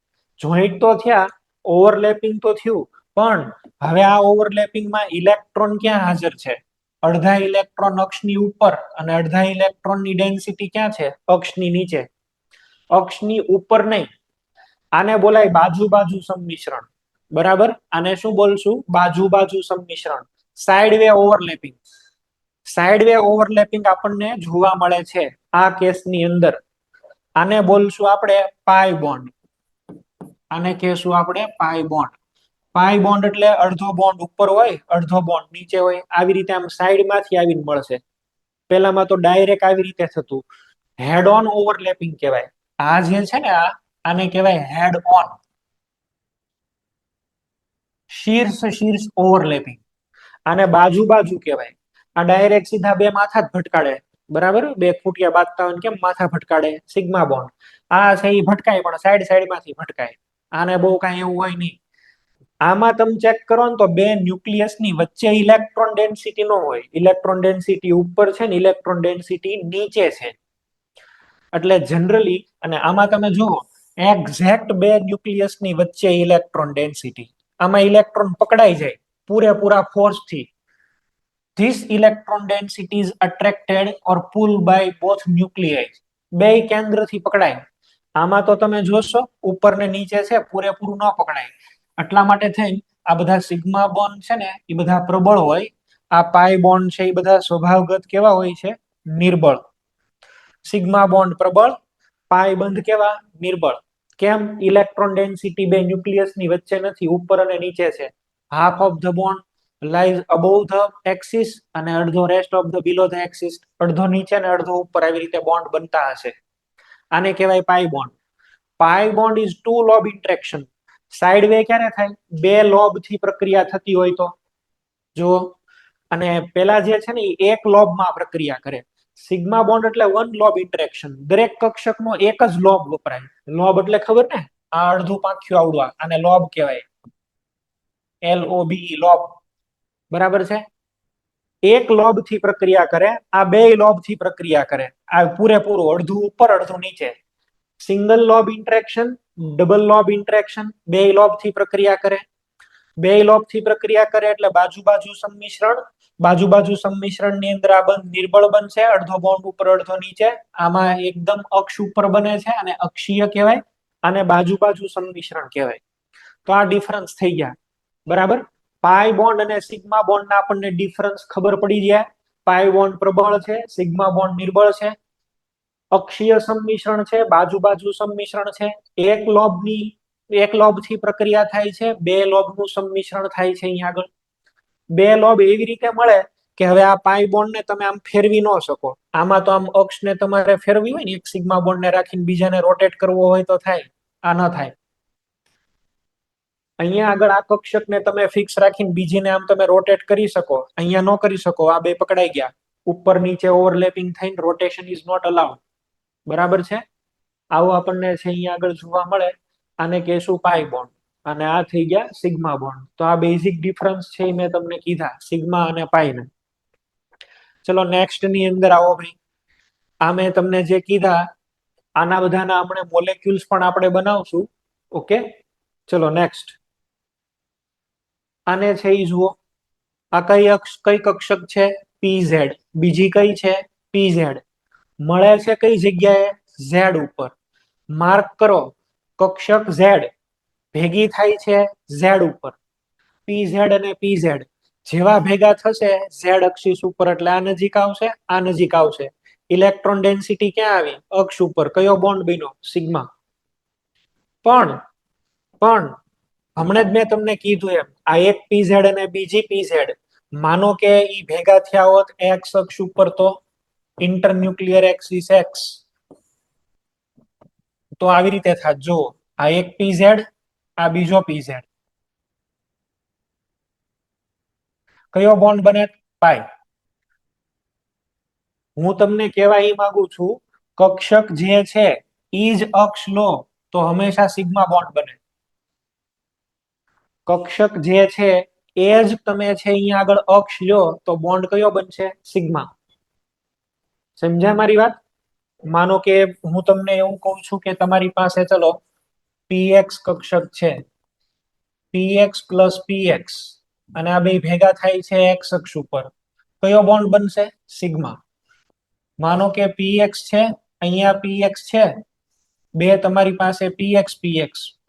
જોઈન્ટ તો થયા, ઓવરલેપિંગ તો થયું. પણ હવે આ ઓવરલેપિંગમાં ઇલેક્ટ્રોન ક્યાં હાજર છે? અડધા ઇલેક્ટ્રોન અક્ષની ઉપર અને અડધા ઇલેક્ટ્રોનની ડેન્સિટી ક્યાં છે? અક્ષની નીચે. અક્ષની ઉપર નહીં. આને બોલાય બાજુ બાજુ સંમિશ્રણ. બરાબર? આને શું બોલશું? બાજુ બાજુ સંમિશ્રણ. Side way overlapping. Side way overlapping આપણને જોવા મળે છે આ કેસની અંદર. આને બોલશું આપણે પાઈ બોન્ડ. આને કહેશું આપણે પાઈ બોન્ડ. પાઈ બોન્ડ એટલે અડધો બોન્ડ ઉપર હોય, અડધો બોન્ડ નીચે હોય. આવી રીતે આમ સાઈડમાંથી આવીને મળશે. પેલામાં તો ડાયરેક્ટ આવી રીતે થતું. હેડ ઓન ઓવરલેપિંગ કહેવાય. આ જે છે ને આને કહેવાય હેડ ઓન. શીર્ષ ઓવરલેપિંગ. આને બાજુ બાજુ કહેવાય. આ ડાયરેક્ટ સીધા બે માથા જ ભટકાડે, બરાબર, બે ખૂટિયા બાંધતા હોય ને કેમ માથા ભટકાડે, સિગ્મા બોન્ડ. આ છે એ ભટકાય પણ સાઈડ માંથી ભટકાય. આને બહુ કાંઈ એવું હોય નહીં. આમાં તમે ચેક કરો ને તો બે ન્યુક્લિયસની વચ્ચે ઇલેક્ટ્રોન ડેન્સિટી નો હોય. ઇલેક્ટ્રોન ડેન્સિટી ઉપર છે ને ઇલેક્ટ્રોન ડેન્સિટી નીચે છે. એટલે જનરલી, અને આમાં તમે જુઓ એક્ઝેક્ટ બે ન્યુક્લિયસની વચ્ચે ઇલેક્ટ્રોન ડેન્સિટી. આમાં ઇલેક્ટ્રોન પકડાઈ જાય પૂરેપૂરા ફોર્સથી. This electron density is attracted or pulled by both nuclei. બે કેન્દ્રથી પકડાય. આમાં તો તમે જોશો ઉપર ને નીચે છે, પૂરેપૂરું ન પકડાય. એટલા માટે થઈને આ બધા સિગ્મા બોન્ડ છે ને એ બધા પ્રબળ હોય. આ પાઈ બોન્ડ છે એ બધા સ્વભાવગત કેવા હોય છે? નિર્બળ. સિગ્મા બોન્ડ પ્રબળ, પાઈ બંધ કેવા? નિર્બળ. કેમ? ઇલેક્ટ્રોન ડેન્સિટી બે ન્યુક્લિયસની વચ્ચે નથી, ઉપર અને નીચે છે. Half of the bond lies above the axis અને અડધો rest of the below the axis. અડધો નીચે ને અડધો ઉપર, આવી રીતે બોન્ડ બનતા હશે. આને કહેવાય pi bond. Pi bond is two lobe interaction. Side way ક્યારે થાય? બે લોબ થી પ્રક્રિયા થતી હોય તો જો. અને પેલા જે છે ને એક લોબ માં પ્રક્રિયા કરે. સિગ્મા બોન્ડ એટલે વન લોબ ઇન્ટરેક્શન. દરેક કક્ષકનો એક જ લોબ વપરાય. લોબ એટલે ખબર ને? આ અડધું પાંખ્યું આવડવા, આને લોબ કહેવાય. LOB, lobe. બરાબર છે? એક લોબ થી પ્રક્રિયા કરે, આ બે લોબ થી પ્રક્રિયા કરે. આ પૂરેપૂરું અડધું ઉપર અડધું નીચે. Single lobe interaction, double lobe interaction, બે લોબ થી પ્રક્રિયા કરે. બે લોબ થી પ્રક્રિયા કરે એટલે બાજુ બાજુ સંમિશ્રણ. બાજુ બાજુ સંમિશ્રણ ની અંદર આ બંધ નિર્બળ બનશે, અડધો બોન્ડ ઉપર અડધો નીચે. આમાં એકદમ અક્ષ ઉપર બને છે અને અક્ષીય કહેવાય. અને બાજુ બાજુ સંમિશ્રણ કહેવાય. તો આ ડિફરન્સ થઈ ગયા. બરાબર? પાઈ બોન્ડ અને સિગ્મા બોન્ડ ના આપણને ડિફરન્સ ખબર પડી ગયા. પાઈ બોન્ડ પ્રબળ છે, સિગ્મા બોન્ડ નિર્બળ છે. અક્ષીય સંમિશ્રણ છે, બાજુ બાજુ સંમિશ્રણ છે. એક લોબ થી પ્રક્રિયા થાય છે, બે લોબ નું સંમિશ્રણ થાય છે. અહીંયા આગળ બે લોબ એવી રીતે મળે કે હવે આ પાઈ બોન્ડ ને તમે આમ ફેરવી ન શકો. આમાં તો આમ અક્ષ ને તમારે ફેરવી હોય ને, એક સિગ્મા બોન્ડ ને રાખીને બીજાને રોટેટ કરવો હોય તો થાય. આ ન થાય. અહીંયા આગળ આ કક્ષકને તમે ફિક્સ રાખીને બીજીને આમ તમે રોટેટ કરી શકો. અહીંયા ન કરી શકો. આ બે પકડાઈ ગયા. ઉપર નીચે ઓવરલેપિંગ થઈને રોટેશન ઇઝ નોટ અલાઉડ. બરાબર છે? આવું આપણને છે અહીંયા આગળ જોવા મળે. આને કહેશું પાઈ બોન્ડ. અને આ થઈ ગયા સિગ્મા બોન્ડ. તો આ બેઝિક ડિફરન્સ છે એ મેં તમને કીધા, સિગ્મા અને પાઈ ને. ચલો નેક્સ્ટ ની અંદર આવો ભાઈ. આ મેં તમને જે કીધા આના બધાના આપણે મોલેક્યુલ્સ પણ આપણે બનાવશું. ઓકે, ચલો નેક્સ્ટ. આને છે એ જુઓ. આ કઈ કક્ષક છે? PZ. બીજી કઈ છે? PZ. મળે છે કઈ જગ્યાએ? Z ઉપર. માર્ક કરો, કક્ષક Z ભેગી થાય છે Z ઉપર. PZ અને PZ જેવા ભેગા થશે Z અક્ષિસ ઉપર એટલે આ નજીક આવશે, આ નજીક આવશે. ઇલેક્ટ્રોન ડેન્સિટી ક્યાં આવી? અક્ષ ઉપર. કયો બોન્ડ બન્યો? સિગ્મા. પણ હમણાં જ મેં તમને કીધું એમ, આ એક PZ અને બીજી PZ, માનો કે ઈ ભેગા થયા હોત X અક્ષ ઉપર તો ઇન્ટરન્યુક્લિયર એક્સિસ X, તો આવી રીતે થાત. જો આ એક PZ, આ બીજો PZ. કયો બોન્ડ બને? પાઈ. હું તમને કહેવા એ માંગુ છું, કક્ષક જે છે ઈ જ અક્ષ લો તો હંમેશા સિગ્મા બોન્ડ બને. કક્ષક જે છે એ જ તમે છે અહીંયા આગળ અક્ષ લ્યો તો બોન્ડ કયો બનશે? સિગ્મા. સમજ્યા મારી વાત? માનો કે હું તમને એવું કહું છું કે તમારી પાસે ચલો PX કક્ષક છે, PX પ્લસ PX, અને આ બે ભેગા થાય છે X અક્ષ ઉપર. કયો બોન્ડ બનશે? સિગ્મા. માનો કે PX છે, અહીંયા PX છે, બે તમારી પાસે PX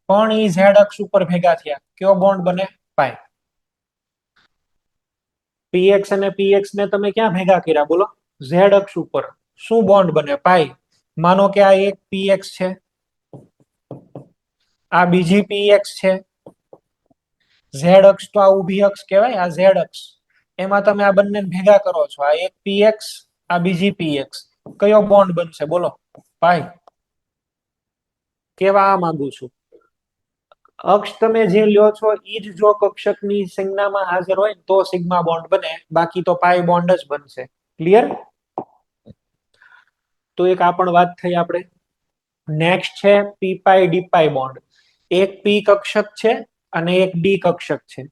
પણ ઈ Z અક્ષ ઉપર ભેગા થયા. કયો બોન્ડ બને? પાઈ. PX અને PX ને તમે ક્યાં ભેગા કર્યા બોલો? Z અક્ષ ઉપર. શું બોન્ડ બને? પાઈ. માનો કે આ એક PX છે, આ બીજી PX છે. Z અક્ષ તો આ ઊભી અક્ષ કહેવાય, આ Z અક્ષ. એમાં તમે આ બંને ભેગા કરો છો, આ એક PX, આ બીજી PX. કયો બોન્ડ બનશે બોલો? પાઈ. કેવા માંગુ છું, અક્ષ તમે જે લ્યો છો ઈ જ જો કક્ષકની સંજ્ઞામાં હાજર હોય ને તો સિગ્મા બોન્ડ બને, બાકી તો પાઈ બોન્ડ જ બનશે. ક્લિયર? તો એક આ પણ વાત થઈ આપણે. નેક્સ્ટ છે પી પાઈ ડી પાઈ બોન્ડ. એક પી કક્ષક છે અને એક ડી કક્ષક છે.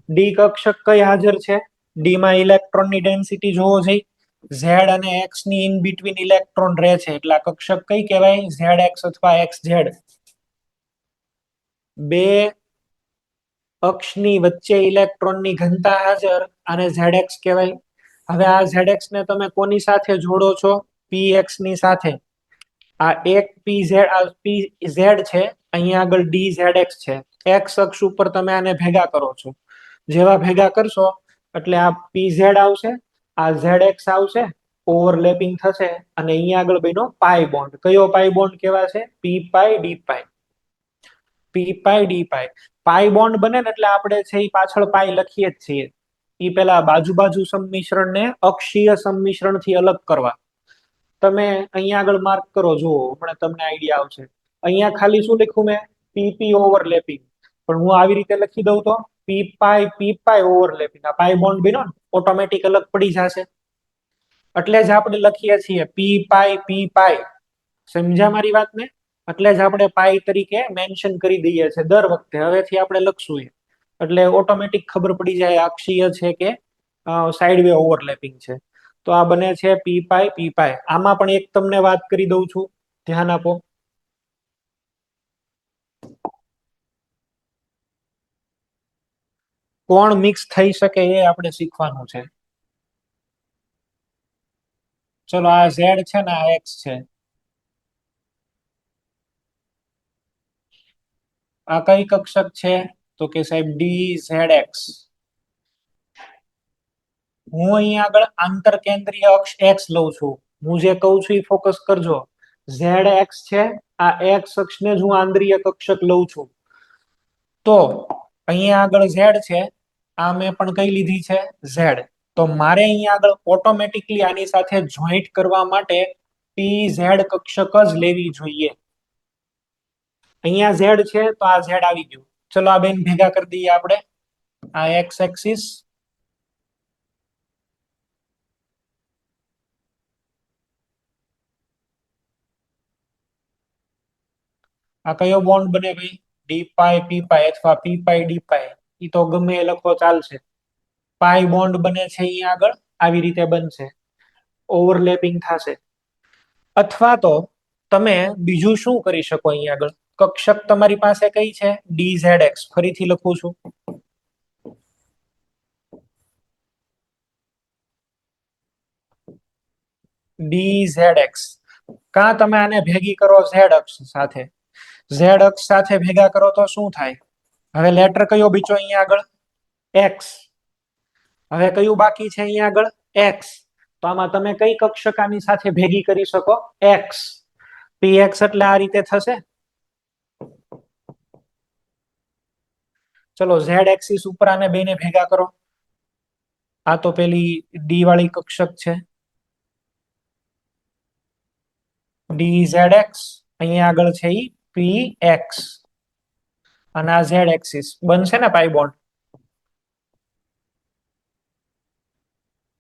ડી કક્ષક કઈ હાજર છે? ડી માં ઇલેક્ટ્રોનની ડેન્સિટી જોવો જોઈએ. ઝેડ અને એક્સ ની ઇન બિટવીન ઇલેક્ટ્રોન રહે છે એટલે આ કક્ષક કઈ કહેવાય? ઝેડ એક્સ અથવા એક્સ ઝેડ. બે અક્ષની વચ્ચે ઇલેક્ટ્રોનની ઘનતા હાજર, આને ઝેડ કહેવાય. હવે આ ઝેડ ને તમે કોની સાથે જોડો છો? પી એક્સ ની સાથે. આ એક પી ઝેડ છે, અહીંયા આગળ ડી ઝેડ એક્સ છે. એક્સ અક્ષ ઉપર તમે આને ભેગા કરો છો. જેવા ભેગા કરશો એટલે આ પી ઝેડ આવશે, આ ઝેડ એક્સ આવશે, ઓવરલેપિંગ થશે અને અહીંયા આગળ બન્યો પાઈ બોન્ડ. કયો પાઈ બોન્ડ કહેવાશે? પી પાઈ ડી પાઈ. પી પાઈ ડી પાઈ. પાઈ બોન્ડ બને ને એટલે આપણે છે એ પાછળ પાઈ લખીએ જ છીએ. એ પેલા બાજુ બાજુ સંમિશ્રણને અક્ષીય સંમિશ્રણથી અલગ કરવા. તમે અહીંયા આગળ માર્ક કરો, જુઓ હમણાં તમને આઈડિયા આવશે. અહીંયા ખાલી શું લખ્યું મેં? PP overlapping. પણ હું આવી રીતે લખી દઉં તો પી પાઈ ઓવરલેપિંગ. આ પાઈ બોન્ડ બન્યો ને ઓટોમેટિક અલગ પડી જશે. એટલે જ આપણે લખીએ છીએ પી પાઈ. સમજ્યા મારી વાતને? એટલે જ આપણે પાઈ તરીકે મેન્શન કરી દઈએ છીએ દર વખતે. હવેથી આપણે લખશું એટલે ઓટોમેટિક ખબર પડી જાય અક્ષીય છે કે સાઇડ વે ઓવરલેપિંગ છે. તો આ બને છે પી પાઈ. આમાં પણ એક તમને વાત કરી દઉં છું, ધ્યાન આપો. કોણ મિક્સ થઈ શકે એ આપણે શીખવાનું છે. ચલો આ ઝેડ છે ને આ એક્સ છે. આ કઈ કક્ષક છે? તો કે સાહેબ ડી ઝેડ એક્સ. હું અહીંયા આગળ આંતર કેન્દ્રીય અક્ષ એક્સ લઉં છું. હું જે કહું છું એ ફોકસ કરજો. ઝેડ એક્સ છે, આ એક્સ અક્ષને જ હું આંતરીય કક્ષક લઉં છું. તો અહીંયા આગળ ઝેડ છે, આ મેં પણ કઈ લીધી છે? ઝેડ. તો મારે અહીંયા આગળ ઓટોમેટિકલી આની સાથે જોઈન્ટ કરવા માટે પી ઝેડ કક્ષક જ લેવી જોઈએ. અહીંયા ઝેડ છે તો આ ઝેડ આવી ગયું. ચલો આ બેન ભેગા કરી દઈએ આપણે. આ એક્સ એક્સિસ, આ કયો બોન્ડ બને ભાઈ? ડી પાઈ પી પાઈ અથવા પી પાઈ ડી પાઈ. એ તો ગમે એ લખો ચાલશે. પાઈ બોન્ડ બને છે અહીંયા આગળ આવી રીતે બનશે, ઓવરલેપિંગ થશે. અથવા તો તમે બીજું શું કરી શકો? અહીંયા આગળ કક્ષક તમારી પાસે કઈ છે? D Z x. ફરીથી લખું છું, ડી ઝેડ એક્સ. કાં તમે આને ભેગી કરો ઝેડ અક્ષ સાથે. ઝેડ અક્ષ સાથે ભેગા કરો તો શું થાય? હવે લેટર કયો બીજો અહીંયા આગળ? એક્સ. હવે કયું બાકી છે અહીંયા આગળ? એક્સ. તો આમાં તમે કઈ કક્ષક આની સાથે ભેગી કરી શકો? એક્સ. પી એક્સ એટલે આ રીતે થશે. ચલો ઝેડ એક્સિસ ઉપર આને બેને ભેગા કરો. આ તો પેલી ડી વાળી કક્ષક છે, ડી ઝેડ એક્સ. અહીંયા આગળ છે ઈ પી એક્સ અને આ ઝેડ એક્સિસ બનશે ને પાઈ બોન્ડ.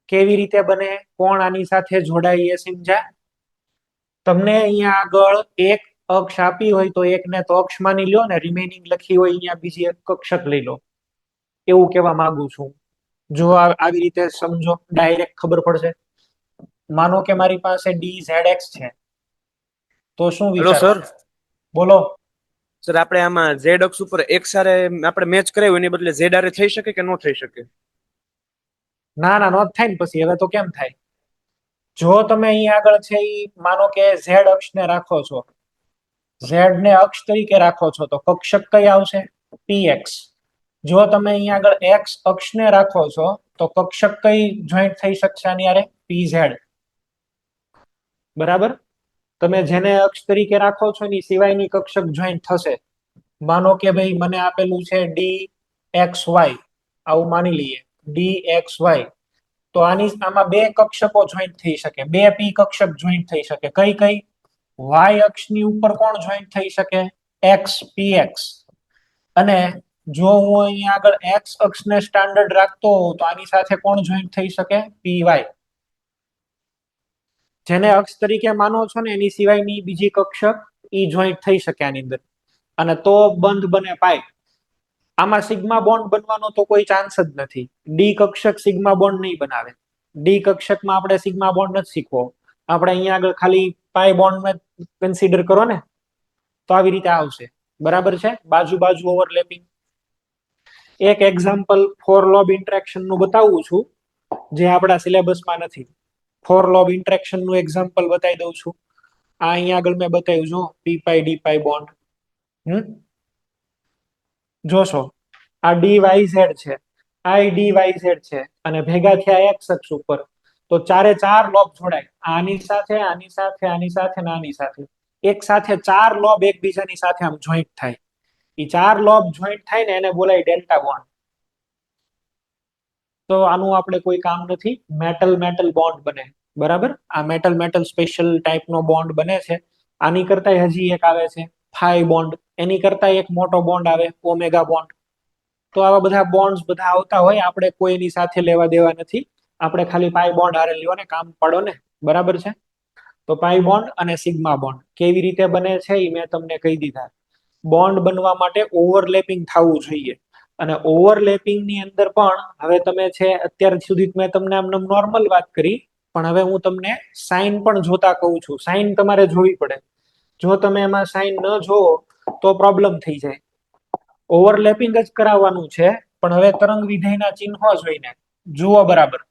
કેવી રીતે બને? કોણ આની સાથે જોડાય એ સમજ્યા? તમને અહીંયા આગળ એક અક્ષ આપી હોય તો એકને તો અક્ષ માની લ્યો ને રિમેનિંગ લખી હોય અહીંયા બીજી એક કક્ષક લઈ લો, એવું કહેવા માંગુ છું. જો આવી રીતે સમજો, ડાયરેક્ટ ખબર પડશે. માનો કે મારી પાસે ડી ઝેડ એક્સ છે, તો શું હેલો વિચાર? સર. બોલો. સર આપણે આમાં ઝેડ અક્ષ ઉપર એક્સ સાથે આપણે મેચ કરાવ્યું એની બદલે ઝેડ આરે થઈ શકે કે ન થઈ શકે? ના ના, નો થાય ને પછી. હવે તો કેમ થાય? જો તમે અહીંયા આગળ છે ઈ માનો કે ઝેડ અક્ષને રાખો છો, ઝેડ ને અક્ષ તરીકે રાખો છો, તો કક્ષક કઈ આવશે? P x. જો તમે અહીંયા આગળ એક્સ અક્ષને રાખો છો તો કક્ષક કઈ જોઈન્ટ થઈ શકશે આની હારે? પી ઝેડ. બરાબર? તમે જેને અક્ષ તરીકે રાખો છો એની સિવાયની કક્ષક જોઈન્ટ થશે. માનો કે ભાઈ મને આપેલું છે ડી એક્સ વાય, આવું માની લઈએ ડી એક્સ વાય. તો આમાં બે કક્ષકો જોઈન્ટ થઈ શકે, બે પી કક્ષક જોઈન્ટ થઈ શકે. કઈ કઈ? વાય અક્ષની ઉપર કોણ જોઈન્ટ થઈ શકે? X P x. અને જો હું અહીંયા આગળ એક્સ અક્ષને સ્ટાન્ડર્ડ રાખતો હોઉં તો આની સાથે કોણ જોઈન્ટ થઈ શકે? પીવાય. જેને અક્ષ તરીકે માનો છો ને એની સિવાયની બીજી કક્ષક ઈ જોઈન્ટ થઈ શકે આની અંદર, અને તો બંધ બને પાય. આમાં સિગ્મા બોન્ડ બનવાનો તો કોઈ ચાન્સ જ નથી. ડી કક્ષક સિગ્મા બોન્ડ નહીં બનાવે. ડી કક્ષકમાં આપણે સિગ્મા બોન્ડ નથી શીખવો. આપણે અહીંયા આગળ ખાલી પાય બોન્ડ ને કન્સિડર કરો ને, તો આવી રીતે આવશે. બરાબર છે? બાજુ બાજુ ઓવરલેપિંગ. એક એક્ઝામ્પલ ફોર લોબ ઇન્ટરેક્શન નું બતાવું છું, જે આપણા સિલેબસમાં નથી. ફોર લોબ ઇન્ટરેક્શન નું એક્ઝામ્પલ બતાવી દઉં છું. આ અહીંયા આગળ મેં બતાવ્યું છું, પી પાઈ ડી પાઈ બોન્ડ. જોશો, આ ડી વાય ઝેડ છે, આઈ ડી વાય ઝેડ છે, અને ભેગા થયા એક્સ અક્ષ ઉપર. તો ચારે ચાર લોબ જોડાય, આની સાથે, આની સાથે, આની સાથે, અને આની સાથે. એક સાથે ચાર લોબ એકબીજાની સાથે આમ જોઈન્ટ થાય. એ ચાર લોબ જોઈન્ટ થાય ને એને બોલાય ડેલ્ટા બોન્ડ. તો આનું આપણે કોઈ કામ નથી. મેટલ મેટલ બોન્ડ બને. બરાબર? આ મેટલ મેટલ સ્પેશિયલ ટાઈપનો બોન્ડ બને છે. આની કરતા હજી એક આવે છે ફાઈ બોન્ડ. એની કરતા એક મોટો બોન્ડ આવે ઓમેગા બોન્ડ. તો આવા બધા બોન્ડ્સ બધા આવતા હોય, આપણે કોઈની સાથે લેવા દેવા નથી. આપણે ખાલી પાઈ બોન્ડ હારે લ્યો ને કામ પાડો ને. બરાબર છે? તો પાઈ બોન્ડ અને સિગ્મા બોન્ડ કેવી રીતે બને છે એ મેં તમને કહી દીધા. બોન્ડ બનવા માટે ઓવરલેપિંગ થવું જોઈએ. અને ઓવરલેપિંગ ની અંદર પણ હવે તમે છે, અત્યાર સુધી મેં તમને આમ નોર્મલ વાત કરી, પણ હવે હું તમને સાઇન પણ જોતા કહું છું. સાઇન તમારે જોવી પડે. જો તમે એમાં સાઇન ન જોવો તો પ્રોબ્લેમ થઈ જાય. ઓવરલેપિંગ જ કરાવવાનું છે, પણ હવે તરંગ વિધેયના ચિહ્નો જોઈને જુઓ. બરાબર?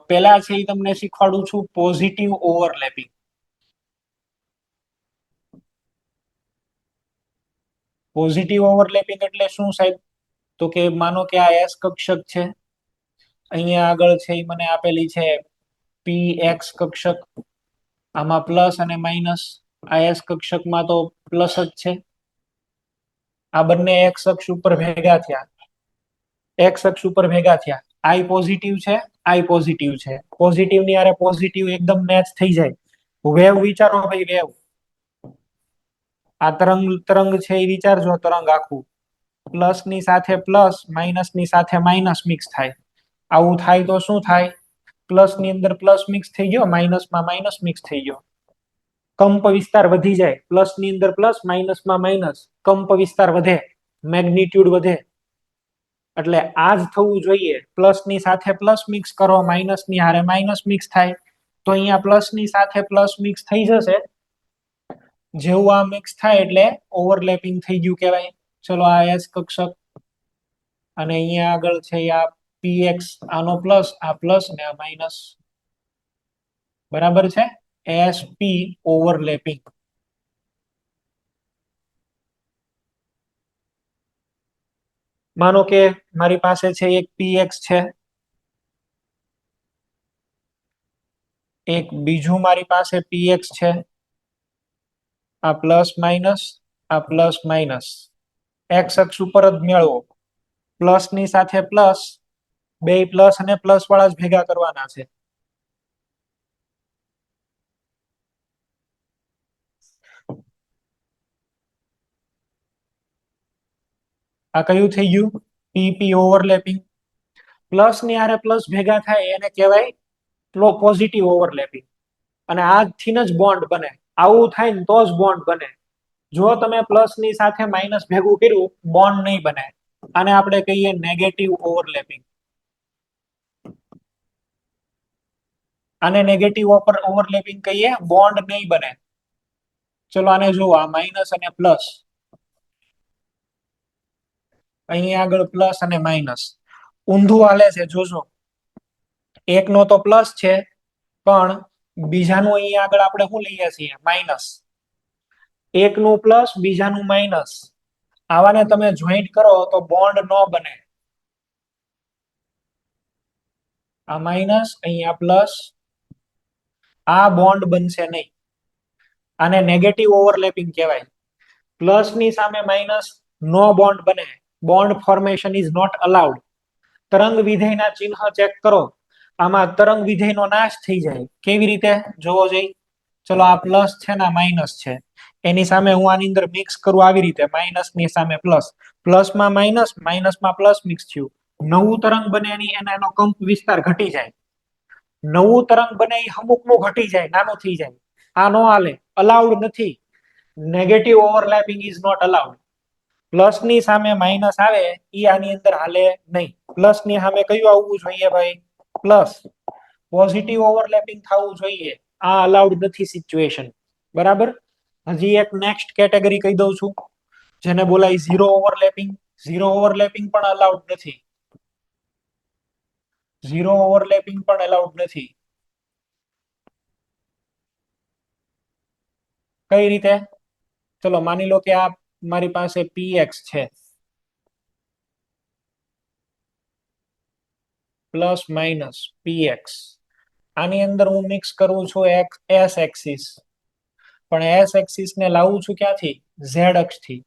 પેલા છે એ તમને શીખવાડું છું પોઝિટિવ ઓવરલેપિંગ. પોઝિટિવ ઓવરલેપિંગ એટલે શું સાહેબ? તો કે માનો કે આ એસ કક્ષક છે, અહીંયા આગળ છે એ મને આપેલી છે પી એક્સ કક્ષક. આમાં પ્લસ અને માઇનસ. આ એસ કક્ષકમાં તો પ્લસ જ છે. આ બંને એક્સ અક્ષ ઉપર ભેગા થયા. એક્સ અક્ષ ઉપર ભેગા થયા. આઈ પોઝિટિવ છે, આઈ પોઝિટિવ છે. પોઝિટિવ ની આરે પોઝિટિવ એકદમ મેચ થઈ જાય. વેવ વિચારો ભાઈ, વેવ. આ તરંગ છે એ વિચારજો. તરંગ આખું પ્લસ ની સાથે પ્લસ, માઇનસ ની સાથે માઇનસ મિક્સ થાય. આવું થાય તો શું થાય? પ્લસ ની અંદર પ્લસ મિક્સ થઈ ગયો, માઇનસ માં માઇનસ મિક્સ થઈ ગયો. કંપ વિસ્તાર વધી જાય. પ્લસ ની અંદર પ્લસ, માઇનસ માં માઇનસ. કંપ વિસ્તાર વધે, મેગ્નિટ્યુડ વધે. એટલે આ જ થવું જોઈએ. પ્લસ ની સાથે પ્લસ મિક્સ કરો, માઇનસ ની હારે માઇનસ મિક્સ થાય. તો અહીંયા પ્લસ ની સાથે પ્લસ મિક્સ થઈ જશે. જેવું આ મિક્સ થાય એટલે ઓવરલેપિંગ થઈ ગયું કહેવાય. ચલો, આ એસ કક્ષક અને અહીંયા આગળ છે આ પીએક્સ, આનો પ્લસ, આ પ્લસ ને આ માઇનસ. બરાબર છે? S P overlapping. માનો કે મારી પાસે છે એક પીએક્સ છે, એક બીજું મારી પાસે પીએક્સ છે. આ પ્લસ માઇનસ, આ પ્લસ માઇનસ. એક્સ અક્ષ ઉપર જ મેળવો. પ્લસ ની સાથે પ્લસ, બે પ્લસ અને પ્લસ વાળા જ ભેગા કરવાના છે. આ કયું થઈ ગયું? PP overlapping. પ્લસ ની આરે પ્લસ ભેગા થાય એને કહેવાય પોઝિટિવ ઓવરલેપિંગ. અને આજથી જ બોન્ડ બને. આવું થાય ને તો જ બોન્ડ બને. જો તમે પ્લસ ની સાથે માઇનસ ભેગું કર્યું, બોન્ડ નહીં બને. આને આપણે કહીએ નેગેટિવ ઓવરલેપિંગ. આને નેગેટિવ ઓવરલેપિંગ કહીએ, બોન્ડ નહીં બને. ચલો આને જુઓ, આ માઇનસ અને પ્લસ. અહીં આગળ પ્લસ અને માઇનસ ઊંધું હાલે છે. જોજો, એક નો તો પ્લસ છે, પણ બીજાનું અહીં આગળ આપણે શું લઈએ છીએ? માઇનસ. એક નું પ્લસ, બીજાનું માઇનસ. આવાને તમે જોઈન્ટ કરો તો બોન્ડ ન બને. આ માઇનસ, અહીંયા પ્લસ. આ બોન્ડ બનશે નહીં. આને નેગેટિવ ઓવરલેપિંગ કહેવાય. પ્લસ ની સામે માઇનસ, નો બોન્ડ બને. Bond formation is not allowed. તરંગ વિધેયના ચિહ્ન ચેક કરો. આમાં તરંગ વિધેયનો નાશ થઈ જાય. કેવી રીતે જોવો જોઈએ? ચલો, આ પ્લસ છે ને માઇનસ છે. એની સામે હું આની અંદર મિક્સ કરું આવી રીતે, માઇનસ ની સામે પ્લસ, પ્લસ માં માઇનસ, માઇનસ માં પ્લસ મિક્સ થયું, નવું તરંગ બને એનો કંપ વિસ્તાર ઘટી જાય, નવું તરંગ બને એ અમુકનું ઘટી જાય, નાનું થઈ જાય. આ નો હાલે, અલાઉડ નથી. Negative overlapping is not allowed. Plus ની સામે માઇનસ આવે એ આની અંદર હાલે નહીં. પ્લસ ની સામે કયું આવવું જોઈએ ભાઈ? પ્લસ. પોઝિટિવ ઓવરલેપિંગ થવું જોઈએ. આ અલાઉડ નથી સિચ્યુએશન. બરાબર. હજી એક નેક્સ્ટ કેટેગરી કહી દઉં છું, જેને બોલાય ઝીરો ઓવરલેપિંગ. ઝીરો ઓવરલેપિંગ પણ અલાઉડ નથી. ઝીરો ઓવરલેપિંગ પણ અલાઉડ નથી. કઈ રીતે? ચલો માની લો કે આ મારી પાસે px છે પ્લસ માઇનસ px. આની અંદર હું મિક્સ કરું છું એસ એક્સિસ, પણ એસ એક્સિસ ને લાવું છું ક્યાંથી? ઝેડ અક્ષ થી.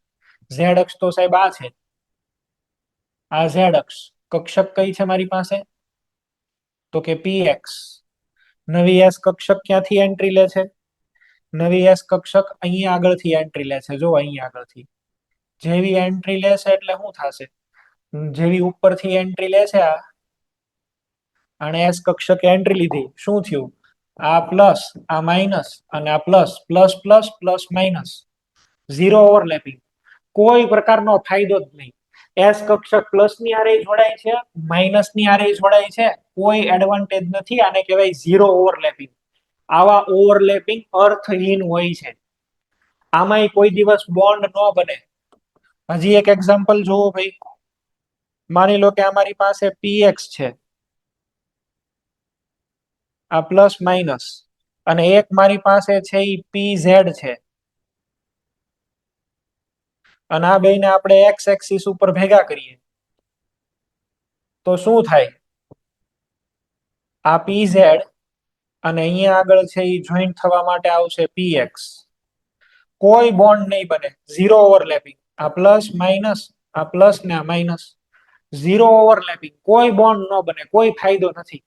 ઝેડ અક્ષ તો સાહેબ આ છે, આ ઝેડ અક્ષ. કક્ષક કઈ છે મારી પાસે? તો કે px. નવી એસ કક્ષક ક્યાંથી એન્ટ્રી લે છે? નવી એસ કક્ષક અહીંયા આગળથી એન્ટ્રી લે છે. જો અહીંયા આગળથી જેવી એન્ટ્રી લેશે એટલે શું થશે? જેવી ઉપરથી એન્ટ્રી લે છે અને એસ કક્ષકે એન્ટ્રી લીધી, શું થયું? આ પ્લસ, આ માઇનસ અને આ plus, plus plus plus minus. Zero overlapping. કોઈ પ્રકારનો ફાયદો જ નહીં. એસ કક્ષક પ્લસ ની હારે જોડાય છે, માઇનસ ની હારે જોડાય છે, કોઈ એડવાન્ટેજ નથી. આને કહેવાય ઝીરો ઓવરલેપિંગ. આવા ઓવરલેપિંગ અર્થહીન હોય છે. આમાંય કોઈ દિવસ બોન્ડ ન બને. હજી એક એક્ઝામ્પલ જોવો ભાઈ. માની લો કે અમારી પાસે px છે, આ પ્લસ માઇનસ, અને એક મારી પાસે છે ઈ pz છે, અને આ બેને આપણે એક્સ એક્સિસ ઉપર ભેગા કરીએ તો શું થાય? આ pz અને અહીંયા આગળ છે એ જોઈન્ટ થવા માટે આવશે px. કોઈ બોન્ડ નહીં બને. Zero overlapping. આ પ્લસ માઇનસ, આ પ્લસ ને આ માઇનસ. Zero overlapping. કોઈ બોન્ડ ન બને, કોઈ ફાયદો નથી.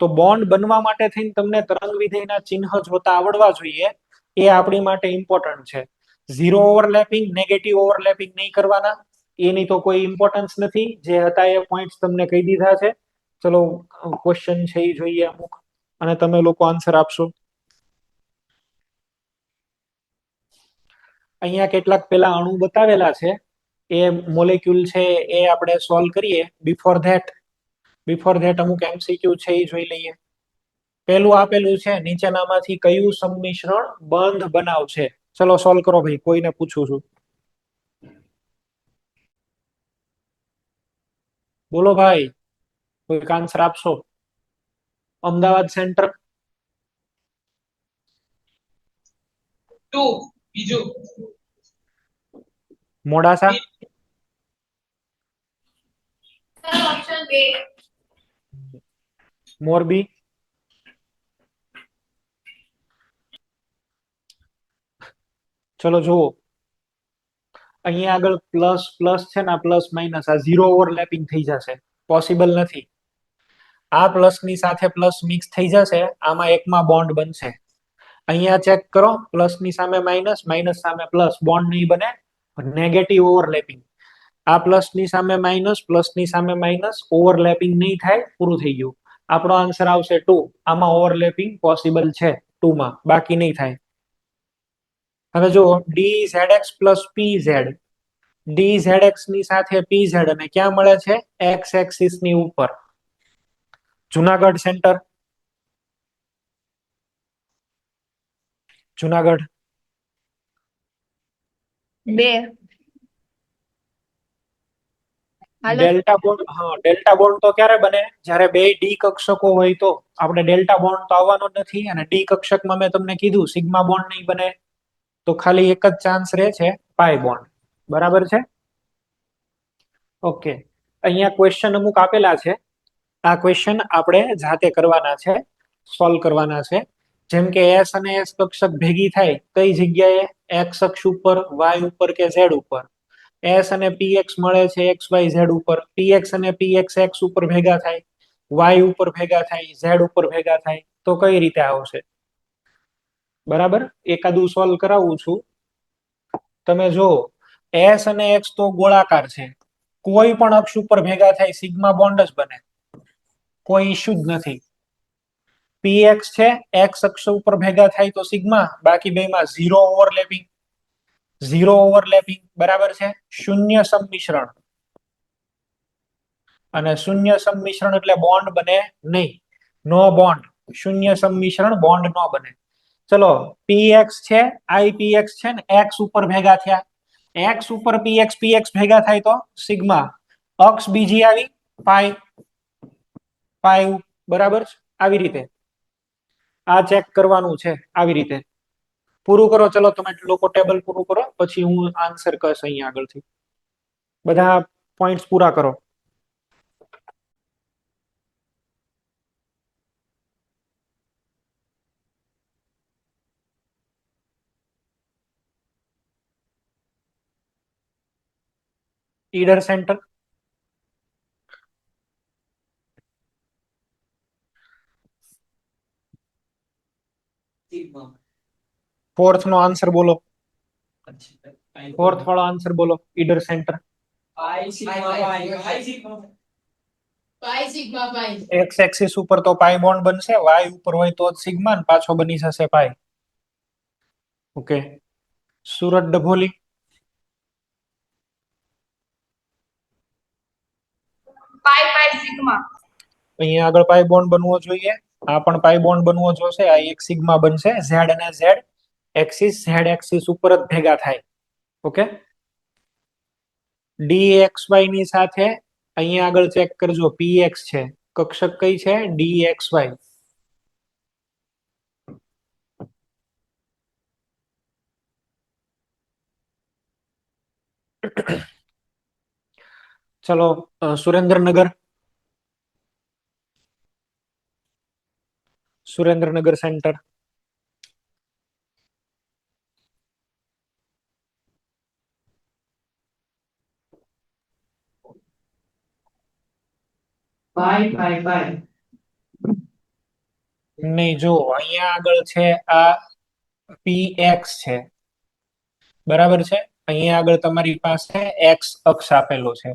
તો બોન્ડ બનવા માટે થઈને તમને તરંગ વિધેયના ચિહ્ન જોતા આવડવા જોઈએ. એ આપણી માટે ઇમ્પોર્ટન્ટ છે. ઝીરો ઓવરલેપિંગ, નેગેટિવ ઓવરલેપિંગ નહીં કરવાના, એની તો કોઈ ઇમ્પોર્ટન્સ નથી. જે હતા એ પોઈન્ટ્સ તમને કહી દીધા છે. ચલો ક્વેશ્ચન છે એ જોઈએ અમુક, અને તમે લોકો આન્સર આપશો. અહીંયા કેટલાક પેલા અણુ બતાવેલા છે, એ મોલેક્યુલ છે એ આપણે સોલ્વ કરીએ. બિફોર ધેટ અમુક એમસીક્યુ છે એ જોઈ લઈએ. પેલું આપેલું છે, નીચેનામાંથી કયું સંમિશ્રણ બંધ બનાવશે? ચલો સોલ્વ કરો ભાઈ, કોઈને પૂછું છું. બોલો ભાઈ, કોઈ આન્સર આપશો? અમદાવાદ સેન્ટર. બીજું મોડાસા. ઓપ્શન બે. મોરબી. ચલો જુઓ, અહીંયા આગળ પ્લસ પ્લસ છે ને, પ્લસ માઇનસ, આ ઝીરો ઓવરલેપિંગ થઈ જશે. પોસિબલ નથી. આ પ્લસ ની સાથે પ્લસ મિક્સ થઈ જશે, આમાં એકમાં બોન્ડ બનશે. અહીંયા ચેક કરો, પ્લસ ની સામે માઇનસ, માઇનસ સામે પ્લસ, બોન્ડ નહીં બને. Negative overlapping. આ પ્લસ ની સામે માઇનસ, પ્લસ ની સામે માઇનસ, ઓવરલેપિંગ નહીં થાય, પૂરું થઈ ગયું. આપણો આન્સર આવશે 2. આમાં ઓવરલેપિંગ પોસિબલ છે 2 માં, બાકી નહીં થાય. હવે જો dzx પ્લસ pz, dzx ની સાથે pz અને ક્યાં મળે છે? x એક્સિસ ની ઉપર. જુનાગઢ સેન્ટર. જુનાગઢ. બે. Delta bond. હા, ડેલ્ટા બોન્ડ તો ક્યારે બને? જ્યારે બે ડી કક્ષકો હોય તો. આપણે ડેલ્ટા બોન્ડ તો આવવાનો જ નથી, અને ડી કક્ષકમાં મેં તમને કીધું સિગ્મા બોન્ડ નહીં બને, તો ખાલી એક જ ચાન્સ રહે છે, પાઈ બોન્ડ. બરાબર છે? ઓકે. અહીંયા ક્વેશ્ચન અમુક આપેલા છે. આ ક્વેશ્ચન આપણે જાતે કરવાના છે, સોલ્વ કરવાના છે. જેમ કે એસ અને એસ કક્ષક ભેગી થાય કઈ જગ્યાએ? એક્સ અક્ષ ઉપર, વાય ઉપર કે ઝેડ ઉપર? એસ અને px મળે છે એક્સ વાય ઝેડ ઉપર. px અને px એક્સ ઉપર ભેગા થાય, વાય ઉપર ભેગા થાય, ઝેડ ઉપર ભેગા થાય, તો કઈ રીતે આવશે? બરાબર, એકાદું સોલ્વ કરાવું છું. તમે જો એસ અને એક્સ તો ગોળાકાર છે, કોઈ પણ અક્ષ ઉપર ભેગા થાય સિગ્મા બોન્ડ જ બને, કોઈ ઇશ્યુ જ નથી. પી એક્સ છે, એક્સ અક્ષ ઉપર ભેગા થાય તો સિગ્મા, બાકી બેમાં ઝીરો ઓવરલેપિંગ, ઝીરો ઓવરલેપિંગ, બરાબર છે. શૂન્ય સંમિશ્રણ, અને શૂન્ય સંમિશ્રણ એટલે બોન્ડ બને નહીં, નો બોન્ડ. શૂન્ય સંમિશ્રણ બોન્ડ નો બને. ચલો, પી એક્સ છે, આઈ પી એક્સ છે ને એક્સ ઉપર ભેગા થયા, એક્સ ઉપર પી એક્સ ભેગા થાય તો સિગ્મા, અક્ષ બીજી આવી પાઈ, પાઈ, બરાબર છે. આવી રીતે આ ચેક કરવાનું છે, આવી રીતે. પૂરું કરો, ચલો તમે લોકો ટેબલ પૂરું કરો, પછી હું આન્સર કહીશ અહીંયા આગળથી. બધા પોઈન્ટ્સ પૂરા કરો. ઈડર સેન્ટર, ફોર્થ નો આન્સર બોલો, ફોર્થ વાળો આન્સર બોલો. ઈડર સેન્ટર પાઈ સિગ્મા પાઈ. એક્સ એક્સિસ ઉપર તો પાઈ બોન્ડ બનશે, વાય ઉપર હોય તો જ સિગ્મા, ને પાછો બની જશે પાઈ. ઓકે. સુરત ડભોલી, પાઈ પાઈ સિગ્મા. અહીંયા આગળ પાઈ બોન્ડ બનવો જોઈએ, આ પણ પાઈ બોન્ડ બનવો જોશે. આ એક સિગ્મા બનશે, ઝેડ અને ઝેડ એક્સિસ, ઝેડ એક્સિસ ઉપર જ ભેગા થાય. ઓકે. ડી એક્સ વાય ની સાથે અહીંયા આગળ ચેક કરજો, પી એક્સ છે, કક્ષક કઈ છે? D X Y. ચલો, Surendranagar, Surendranagar center, pi pi pi નહીં, જો અહીંયા આગળ છે આ પી એક્સ છે, બરાબર છે. અહીંયા આગળ તમારી પાસે એક્સ અક્ષ આપેલો છે,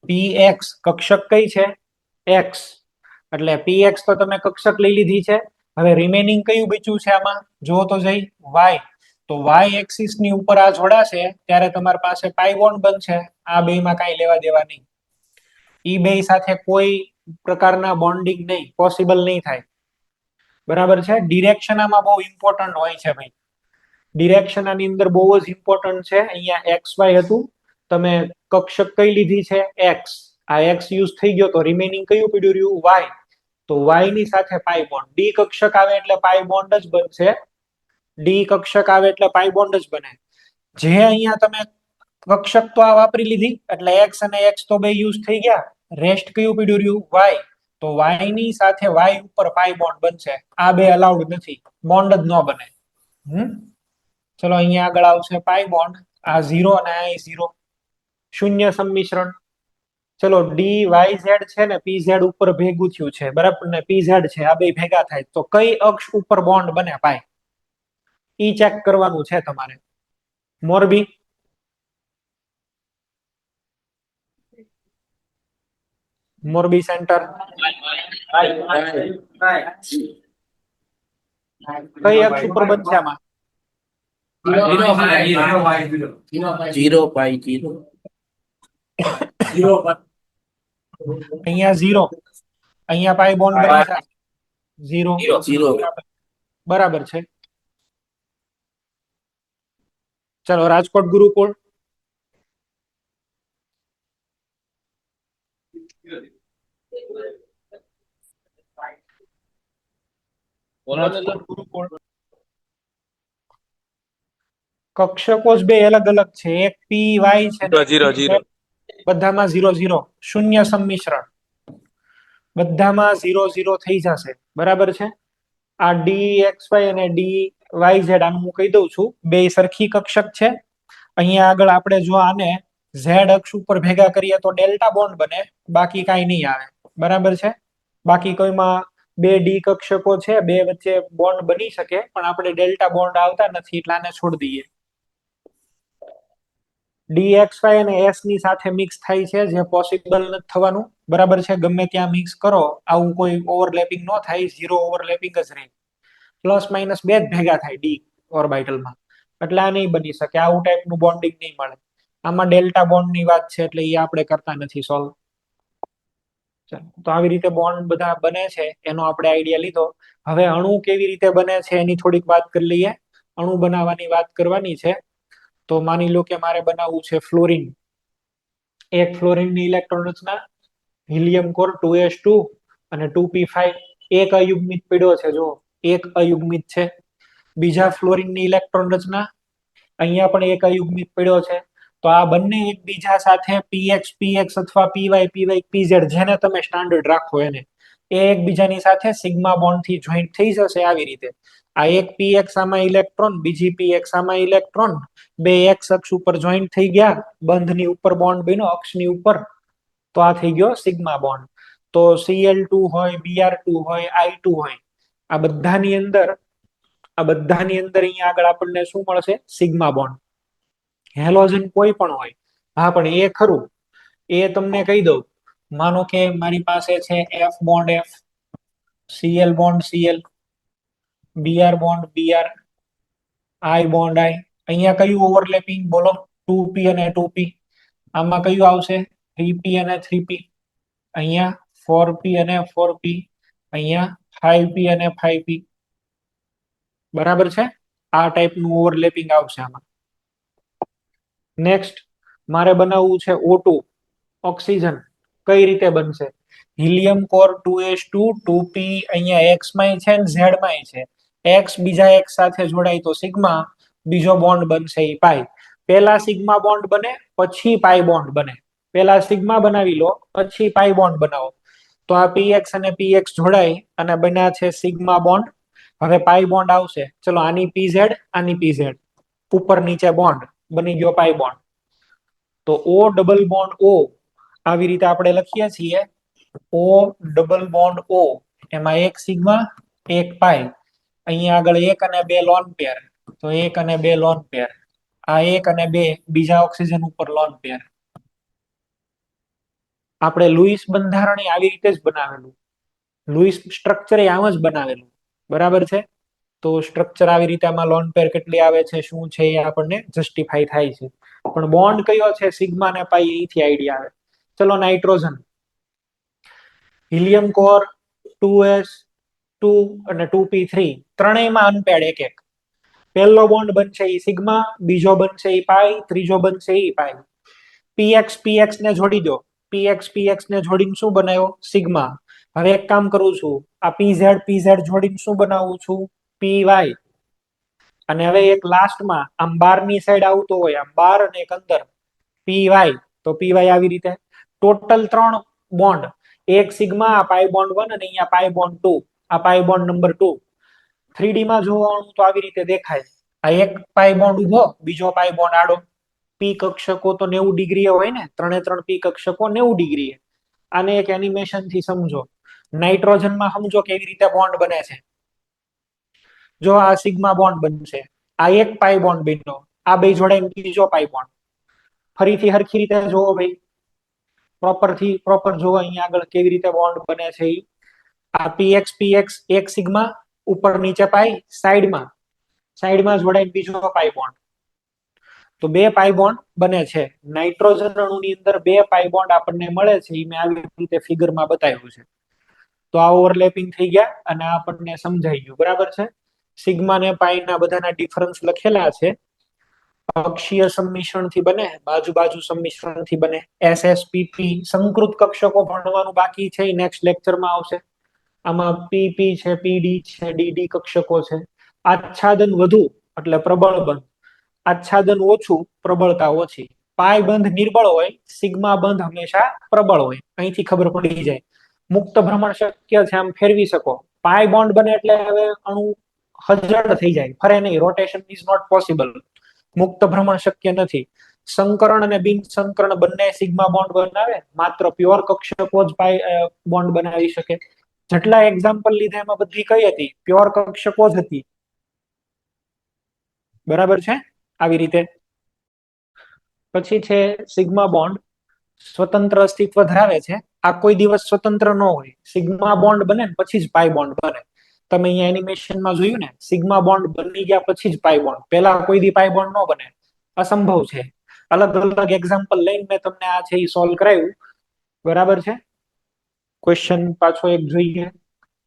પી એક્સ કક્ષક કઈ છે? એક્સ. એટલે પી એક્સ તો તમે કક્ષક લઈ લીધી છે. હવે રિમેનિંગ કયું બચ્યું છે આમાં? જો તો જઈ વાય, તો વાય એક્સિસ ની ઉપર આ જોડાશે ત્યારે તમારી પાસે પાઈ બોન્ડ બનશે. આ બે માં કઈ લેવા દેવા નહીં, ઈ બે સાથે કોઈ પ્રકારના બોન્ડિંગ નહીં, પોસિબલ નહીં થાય, બરાબર છે. ડિરેક્શન આમાં બહુ ઇમ્પોર્ટન્ટ હોય છે ભાઈ, ડિરેક્શન આની અંદર બહુ જ ઇમ્પોર્ટન્ટ છે. અહીંયા એક્સ વાય હતું, તમે કક્ષક કઈ લીધી છે? એક્સ. આ એક્સ યુઝ થઈ ગયો તો રિમેનિંગ કયું પડ્યું રહ્યું? વાય. તો વાય ની સાથે પાઈ બોન્ડ, ડી કક્ષક આવે એટલે પાઈ બોન્ડ જ બનશે, ડી કક્ષક આવે એટલે પાઈ બોન્ડ જ બને. જે અહીંયા તમે કક્ષક તો આ વાપરી લીધી એટલે એક્સ અને એક્સ તો બે યુઝ થઈ ગયા, રેસ્ટ કયું પડ્યું રહ્યું? વાય. તો વાય ની સાથે વાય ઉપર પાઈ બોન્ડ બનશે. આ બે અલાઉડ નથી, બોન્ડ જ ન બને. ચલો, અહીંયા આગળ આવશે પાઈ બોન્ડ, આ 0 અને આ 0, શૂન્ય સંમિશ્રણ. ચલો, ડી વાય ઝેડ છે ને પી ઝેડ ઉપર ભેગું થયું છે, બરાબર ને? પી ઝેડ છે, આ બે ભેગા થાય તો કઈ અક્ષ ઉપર બોન્ડ બને પાઈ? ઈ ચેક કરવાનું છે તમારે. મોરબી, મોરબી સેન્ટર કઈ અક્ષ ઉપર બનશે આમાં? जीरो पाई जीरो અહીંયા 0, અહીંયા પાઈ બોન્ડ બને છે 0, जीरो બરાબર છે. ચલો, રાજકોટ ગુરુકુળ, રાજકોટ ગુરુકુળ. કક્ષકો જ બે અલગ અલગ છે, એક પી વાય છે ને 0 બધામાં 0 0, શૂન્ય સંમિશ્રણ, બધામાં 0 0 થઈ જશે, બરાબર છે. આ ડી એક્સ વાય અને ડી વાય ઝેડ, આનું હું કહી દઉં છું, બે સરખી કક્ષક છે. અહીંયા આગળ આપણે જો આને ઝેડ અક્ષ ઉપર ભેગા કરીએ તો ડેલ્ટા બોન્ડ બને, બાકી કાંઈ નહીં આવે, બરાબર છે. બાકી કોઈમાં બે ડી કક્ષકો છે, બે વચ્ચે બોન્ડ બની શકે, પણ આપણે ડેલ્ટા બોન્ડ આવતા નથી એટલે આને છોડી દઈએ. DXY અને S ની સાથે મિક્સ થાય છે, જે પોસિબલ નથી થવાનું, બરાબર છે. ગમે ત્યાં મિક્સ કરો આવું કોઈ ઓવરલેપિંગ ન થાય, ઝીરો ઓવરલેપિંગ જ રહે. પ્લસ માઇનસ બે જ ભેગા થાય ડી ઓર્બિટલમાં, એટલે આ નહીં બની શકે, આવું ટાઈપનું બોન્ડિંગ નહીં મળે. આમાં ડેલ્ટા બોન્ડની વાત છે એટલે એ આપણે કરતા નથી સોલ્વ. તો આવી રીતે બોન્ડ બધા બને છે એનો આપણે આઈડિયા લીધો. હવે અણુ કેવી રીતે બને છે એની થોડીક વાત કરી લઈએ. અણુ બનાવવાની વાત કરવાની છે. તો માની લો કે મારે બનાવવું છે ફ્લોરિન. એક ફ્લોરિનની ઇલેક્ટ્રોન રચના, હિલિયમ કોર 2s2 અને 2p5. એક અયુગ્મિત પડ્યો છે, જો એક અયુગ્મિત છે. બીજા ફ્લોરિનની ઇલેક્ટ્રોન રચના, અહીંયા પણ એક અયુગ્મિત પડ્યો છે. તો આ બંને એકબીજા સાથે px અથવા py pz, જેને તમે સ્ટાન્ડર્ડ રાખો એને, એ એકબીજાની સાથે સિગ્મા બોન્ડ થી જોઈન્ટ થઈ જશે આવી રીતે. આ એક px આમાં ઇલેક્ટ્રોન, બીજી px આમાં ઇલેક્ટ્રોન, બે એક્સ અક્ષ ઉપર જોઈન્ટ થઈ ગયા, બંધની ઉપર બોન્ડ બન્યો અક્ષની ઉપર, તો આ થઈ ગયો સિગ્મા બોન્ડ. તો Cl2 હોય, Br2 હોય, I2 હોય, આ બધાની અંદર અહીંયા આગળ આપણને શું મળશે? Sigma bond. હેલોજન કોઈ પણ હોય, હા પણ એ ખરું, એ તમને કહી દઉં. માનો કે મારી પાસે છે F bond F, Cl bond Cl, Br bond Br, I bond I. અહીંયા કયું ઓવરલેપિંગ બોલો? 2p અને 2p. આમાં કયું આવશે? 3p અને 3p. અહીંયા 4p અને 4p. અહીંયા 5p અને 5p. બરાબર છે? આ ટાઈપનું ઓવરલેપિંગ આવશે આમાં. નેક્સ્ટ મારે બનાવવું છે O2, ઓક્સિજન. કઈ રીતે બનશે? હિલિયમ કોર 2s2 2p, અહીંયા x માં છે ને z માં છે. x બીજા x સાથે જોડાય તો સિગ્મા, બીજો બોન્ડ બનશે એ પાઈ. પહેલા સિગ્મા બોન્ડ બને પછી પાઈ બોન્ડ બને. પહેલા સિગ્મા બનાવી લો પછી પાઈ બોન્ડ બનાવો. તો આ px અને px જોડાય અને બન્યા છે સિગ્મા બોન્ડ. હવે પાઈ બોન્ડ આવશે. ચલો આની pz, આની pz, ઉપર નીચે બોન્ડ બની ગયો પાઈ બોન્ડ. તો O ડબલ બોન્ડ O આવી રીતે આપણે લખીએ છીએ. O ડબલ બોન્ડ O, એમાં એક સિગ્મા એક પાઈ. અહીંયા આગળ એક અને બે લોન પેર, તો એક અને બે લોન પેર. આ એક અને બે બીજા ઓક્સિજન ઉપર લોન પેર. આપણે લુઈસ બંધારણ આવી રીતે જ બનાવેલું. લુઈસ સ્ટ્રક્ચર આમ જ બનાવેલું, બરાબર છે. તો સ્ટ્રક્ચર આવી રીતે આમાં લોન પેર કેટલી આવે છે, શું છે, એ આપણને જસ્ટિફાઈ થાય છે. પણ બોન્ડ કયો છે સિગ્મા ને પાઈ, અહીંથી આઈડિયા આવે. ચલો નાઇટ્રોજન, હિલિયમ કોર 2s2 અને 2p3, ત્રણેયમાં અનપેડ એક એક. પહેલો બોન્ડ બનશે એ સિગ્મા, બીજો બનશે એ પાઈ, ત્રીજો બનશે એ પાઈ. px ને જોડી દો. px ને જોડીને શું બનાવ્યો? સિગ્મા. હવે એક કામ કરું છું, આ pz જોડીને શું બનાવું છું? py. અને હવે એક લાસ્ટમાં આમ બારની સાઈડ આવતો હોય, આમ બાર અને એક અંદર py, તો py આવી રીતે. ટોટલ 3 બોન્ડ, એક સિગ્મા, આ પાઈ બોન્ડ 1 અને અહીંયા પાઈ બોન્ડ 2, આ પાઈ બોન્ડ નંબર 2. 3D માં જોવાનું તો આવી રીતે દેખાય. આ એક પાઈ બોન્ડ ઉભો, બીજો પાઈ બોન્ડ આડો. પી કક્ષકો તો 90 ડિગ્રી હોય ને, 3 પી કક્ષકો 90 ડિગ્રી. આને એક એનિમેશન થી સમજો. નાઇટ્રોજનમાં સમજો કેવી રીતે બોન્ડ બને છે. જો આ સિગ્મા બોન્ડ બનશે, આ એક પાઈ બોન્ડ બન્યો, આ બે જોડાઈને બીજો પાઈ બોન્ડ. ફરીથી હરખી રીતે જોવો ભાઈ, પ્રોપર જોવો અહીંયા આગળ કેવી રીતે બોન્ડ બને છે. આ px એક સિગ્મા, ઉપર નીચે પાઈ, સાઈડમાં જોડાઈને બીજો પાઈ બોન્ડ. તો બે પાઈ બોન્ડ બને છે. નાઇટ્રોજન અણુની અંદર બે પાઈ બોન્ડ આપણને મળે છે, એ મેં આવી રીતે ફિગરમાં બતાવ્યું છે. તો આ ઓવરલેપિંગ થઈ ગયા અને આપણને સમજાઈ ગયું, બરાબર છે. સિગ્મા ને પાઈ ના બધાના ડિફરન્સ લખેલા છે. અક્ષીય સંમિશ્રણથી બને, બાજુ સંમિશ્રણથી બને. SSPP સંકૃત કક્ષકો ભણવાનું બાકી છે, નેક્સ્ટ લેક્ચરમાં આવશે. આમાં PP છે, PD છે, DD કક્ષકો છે. આચ્છાદન વધુ એટલે પ્રબળ બંધ, આચ્છાદન ઓછું પ્રબળતા ઓછી. પાઈ બંધ નિર્બળ હોય, સિગ્મા બંધ હંમેશા પ્રબળ હોય. અહીંથી ખબર પડી જાય. મુક્ત ભ્રમણ શક્ય છે, આમ ફેરવી શકો. પાઈ બોન્ડ બને એટલે હવે અણુ હજળ થઈ જાય, ફરે નહીં. Rotation is not possible. મુક્ત ભ્રમણ શક્ય નથી. સંકરણ અને બિન સંકરણ બંને સિગ્મા બોન્ડ બનાવે, માત્ર પ્યોર કક્ષકો જ પાઈ બોન્ડ બનાવી શકે. જેટલા એક્ઝામ્પલ લીધા એમાં બધી કઈ હતી? પ્યોર કક્ષકો જ હતી. બરાબર છે? આવી રીતે પછી છે સિગ્મા બોન્ડ, સ્વતંત્ર અસ્તિત્વ ધરાવે છે. આ કોઈ દિવસ સ્વતંત્ર ન હોય. સિગ્મા બોન્ડ બને ને પછી જ પાઈ બોન્ડ બને. તમે અહીંયા એનિમેશનમાં જોયું ને, સિગ્મા બોન્ડ બની ગયા પછી જ પાઈ બોન્ડ, પહેલા કોઈ દી પાઈ બોન્ડ ન બને, અસંભવ છે. અલગ અલગ એક્ઝામ્પલ લઈને મેં તમને આ છે એ સોલ્વ કરાવ્યું. બરાબર છે? ક્વેશ્ચન પાછો એક જોઈએ.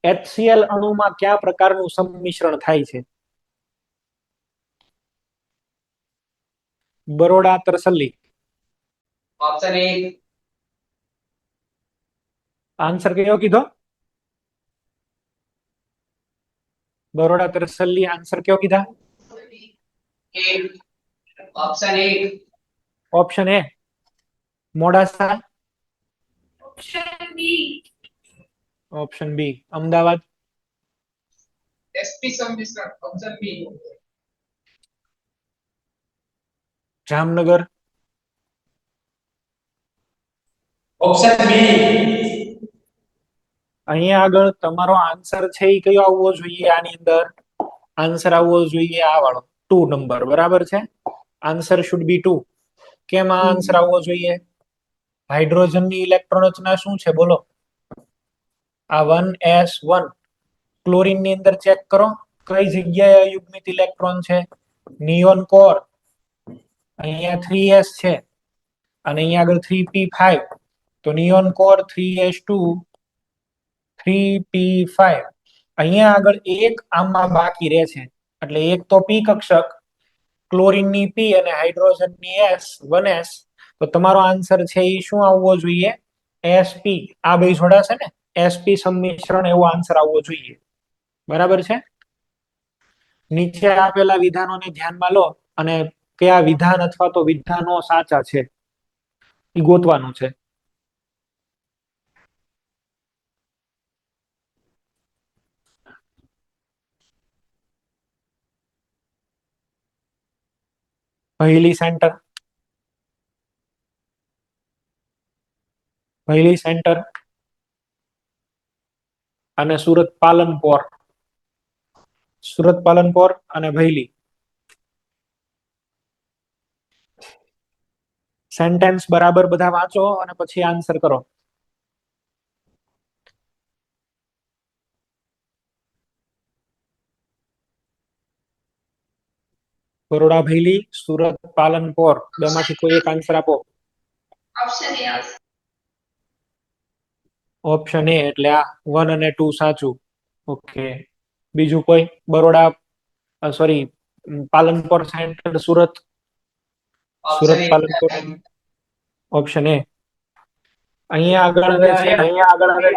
HCl અણુમાં કયા પ્રકારનું સંમિશ્રણ થાય છે? બરોડા તરસલ્લી. ऑप्शन 1 આન્સર કયો કીધો? બરોડા તરસલ્લી આન્સર કયો કીધા? Option 1 option A. Modasa. Option B. Option B. Ahmedabad. SP सम्मिश्रण option B Jamnagar. Option B અહીંયા આગળ તમારો આન્સર છે એ કયો આવવો જોઈએ? આની અંદર આન્સર આવવો જોઈએ આ વાળો 2 નંબર. બરાબર છે? Answer should be 2. કેમ આ આન્સર આવવો જોઈએ? હાઇડ્રોજનની ઇલેક્ટ્રોન રચના શું છે બોલો? આ 1s1. ક્લોરીન ની અંદર ચેક કરો કઈ જગ્યાએ અયુગ્મિત ઇલેક્ટ્રોન છે. Neon core. અહીંયા 3s છે અને અહીંયા આગળ 3p5. તો નિયોન કોર 3s2 3p5. અહીંયા આગળ એક આમાં બાકી રહે છે, એટલે એક તો p કક્ષક, ક્લોરીનની p અને હાઇડ્રોજનની s 1s. તો તમારો આન્સર છે એ શું આવવો જોઈએ? sp. આ બે જોડાશે ને, sp સંમિશ્રણ, એવો આન્સર આવવો જોઈએ. બરાબર છે? નીચે આપેલા વિધાનોને ધ્યાનમાં લો અને કયા વિધાન અથવા તો વિધાનો સાચા છે એ ગોતવાનું છે. પહેલી સેન્ટર. પહેલી સેન્ટર અને સુરત પાલનપોર. સુરત પાલનપોર અને ભૈલી. સેન્ટેન્સ બરાબર બધા વાંચો અને પછી આન્સર કરો. બરોડા ભૈલી, સુરત પાલનપોર, બેમાંથી કોઈ એક આન્સર આપો. Option A. ઓપ્શન એ એટલે આ 1 અને 2 સાચું. ઓકે. બીજું કોઈ? Baroda sorry Palanpur centre Surat. Surat Palanpur. Option A. અહીંયા આગળ હવે છે, અહીંયા આગળ હવે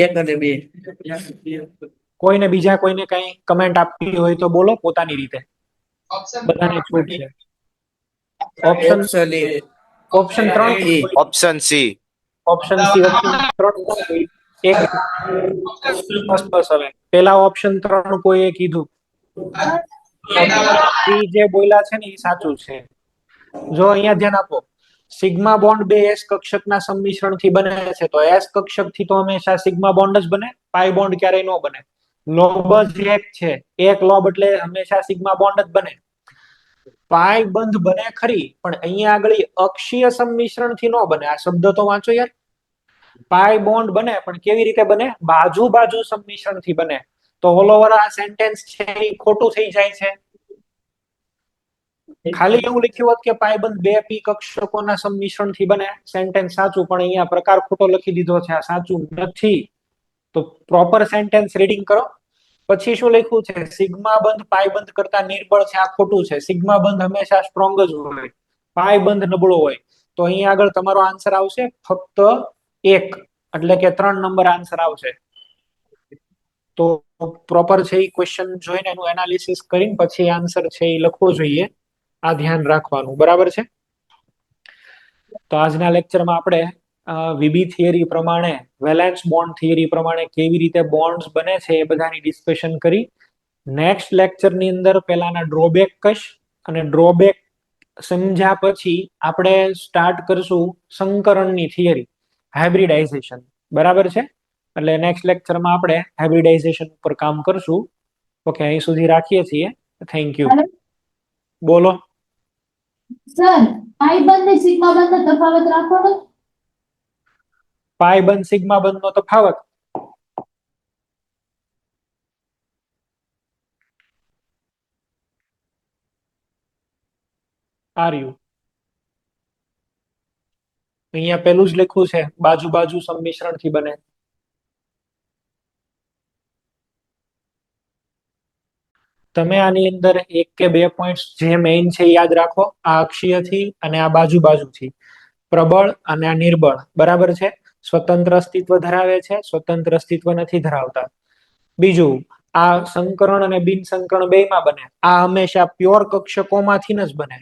એક અને બે. કોઈને બીજા કોઈને કઈ કમેન્ટ આપવી હોય તો બોલો પોતાની રીતે. બધાને છૂટ છે. Option option A. Option 3. Option C. Option C. Option 3 એક. બસ બસ હવે પેલા ઓપ્શન 3 કોઈએ કીધું. સી જે બોલ્યા છે ને એ સાચું છે. જો અહીંયા ધ્યાન આપો, સિગ્મા બોન્ડ બે એસ કક્ષકના સંમિશ્રણથી બને છે. તો એસ કક્ષકથી તો હંમેશા સિગ્મા બોન્ડ જ બને, પાઈ બોન્ડ ક્યારેય ન બને. લોબ જ એક છે, એક લોબ એટલે હંમેશા સિગ્મા બોન્ડ જ બને. પાઈ બંધ બને ખરી, પણ અહીંયા આગળ અક્ષીય સંમિશ્રણથી ન બને. આ શબ્દ તો વાંચો યાર. પાઈ બોન્ડ બને પણ કેવી રીતે બને? બાજુ બાજુ સંમિશ્રણથી બને. તો ઓલ ઓવર આ સેન્ટેન્સ છે એ ખોટું થઈ જાય છે. ખાલી એવું લખ્યું હોત કે પાયબંધ બે પી કક્ષકોના સંમિશ્રણથી બને, સેન્ટેન્સ સાચું, પણ અહીંયા પ્રકાર ખોટો લખી દીધો છે, આ સાચું નથી. તો પ્રોપર સેન્ટેન્સ રીડિંગ કરો. પછી શું લખ્યું છે? સિગ્મા બંધ પાઈ બંધ કરતા નિર્બળ છે, આ ખોટું છે. સિગ્મા બંધ હંમેશા સ્ટ્રોંગ જ હોય, પાઈ બંધ નબળો હોય. તો અહીંયા આગળ તમારો આન્સર આવશે ફક્ત 1, એટલે કે 3 નંબર આન્સર આવશે. તો પ્રોપર છે એ ક્વેશ્ચન જોઈને એનું એનાલિસિસ કરીને પછી આન્સર છે એ લખવો જોઈએ. આ ધ્યાન રાખવાનું. બરાબર છે? તો આજના લેક્ચરમાં આપણે વીબી થિયરી પ્રમાણે, વેલેન્સ બોન્ડ થિયરી પ્રમાણે કેવી રીતે બોન્ડ્સ બને છે એ બધાની ડિસ્કશન કરી. નેક્સ્ટ લેક્ચરની અંદર પહેલાના ડ્રોબેક કશ અને ડ્રોબેક સમજ્યા પછી આપણે સ્ટાર્ટ કરશું સંકરણની થિયરી. હાઇબ્રિડાઇઝેશન. બરાબર છે? એટલે નેક્સ્ટ લેક્ચરમાં આપણે હાઇબ્રિડાઇઝેશન ઉપર કામ કરશું. ઓકે, અહીં સુધી રાખીએ છીએ. Thank you. બોલો. સર પાઈ બંધ ને સિગ્મા બંધ નો તફાવત રાખો ને. પાઈ બંધ સિગ્મા બંધ નો તફાવત આર્યુ અહીંયા પેલું જ લખ્યું છે, બાજુ બાજુ સંમિશ્રણ થી બને. તમે આની અંદર એક કે બે પોઈન્ટ્સ જે મેઇન છે યાદ રાખો. આ અક્ષીયથી અને આ બાજુ બાજુથી પ્રબળ અને આ નિર્બળ. બરાબર છે? સ્વતંત્ર અસ્તિત્વ ધરાવે છે, સ્વતંત્ર અસ્તિત્વ નથી ધરાવતા. બીજું, આ સંકરણ અને બિન સંકરણ બેયમાં બને. આ હંમેશા પ્યોર કક્ષકોમાંથી જ બને.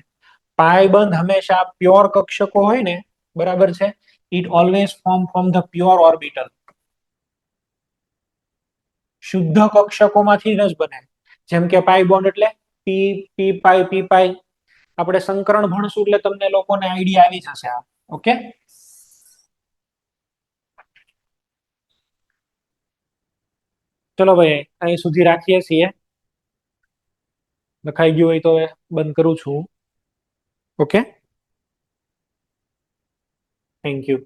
પાય બંધ હંમેશા પ્યોર કક્ષકો હોય ને, બરાબર છે, it always form from the pure orbital. શુદ્ધ કક્ષકોમાંથી જ બને. જેમ કે પાઈ બોન્ડ એટલે પી પી પાઈ. આપણે સંકરણ ભણશું એટલે તમને લોકોને આઈડિયા આવી જશે. આ ઓકે. ચલો ભાઈ, અહીં સુધી રાખીએ છીએ. લખાઈ ગયું હોય તો બંધ કરું છું. Okay, thank you.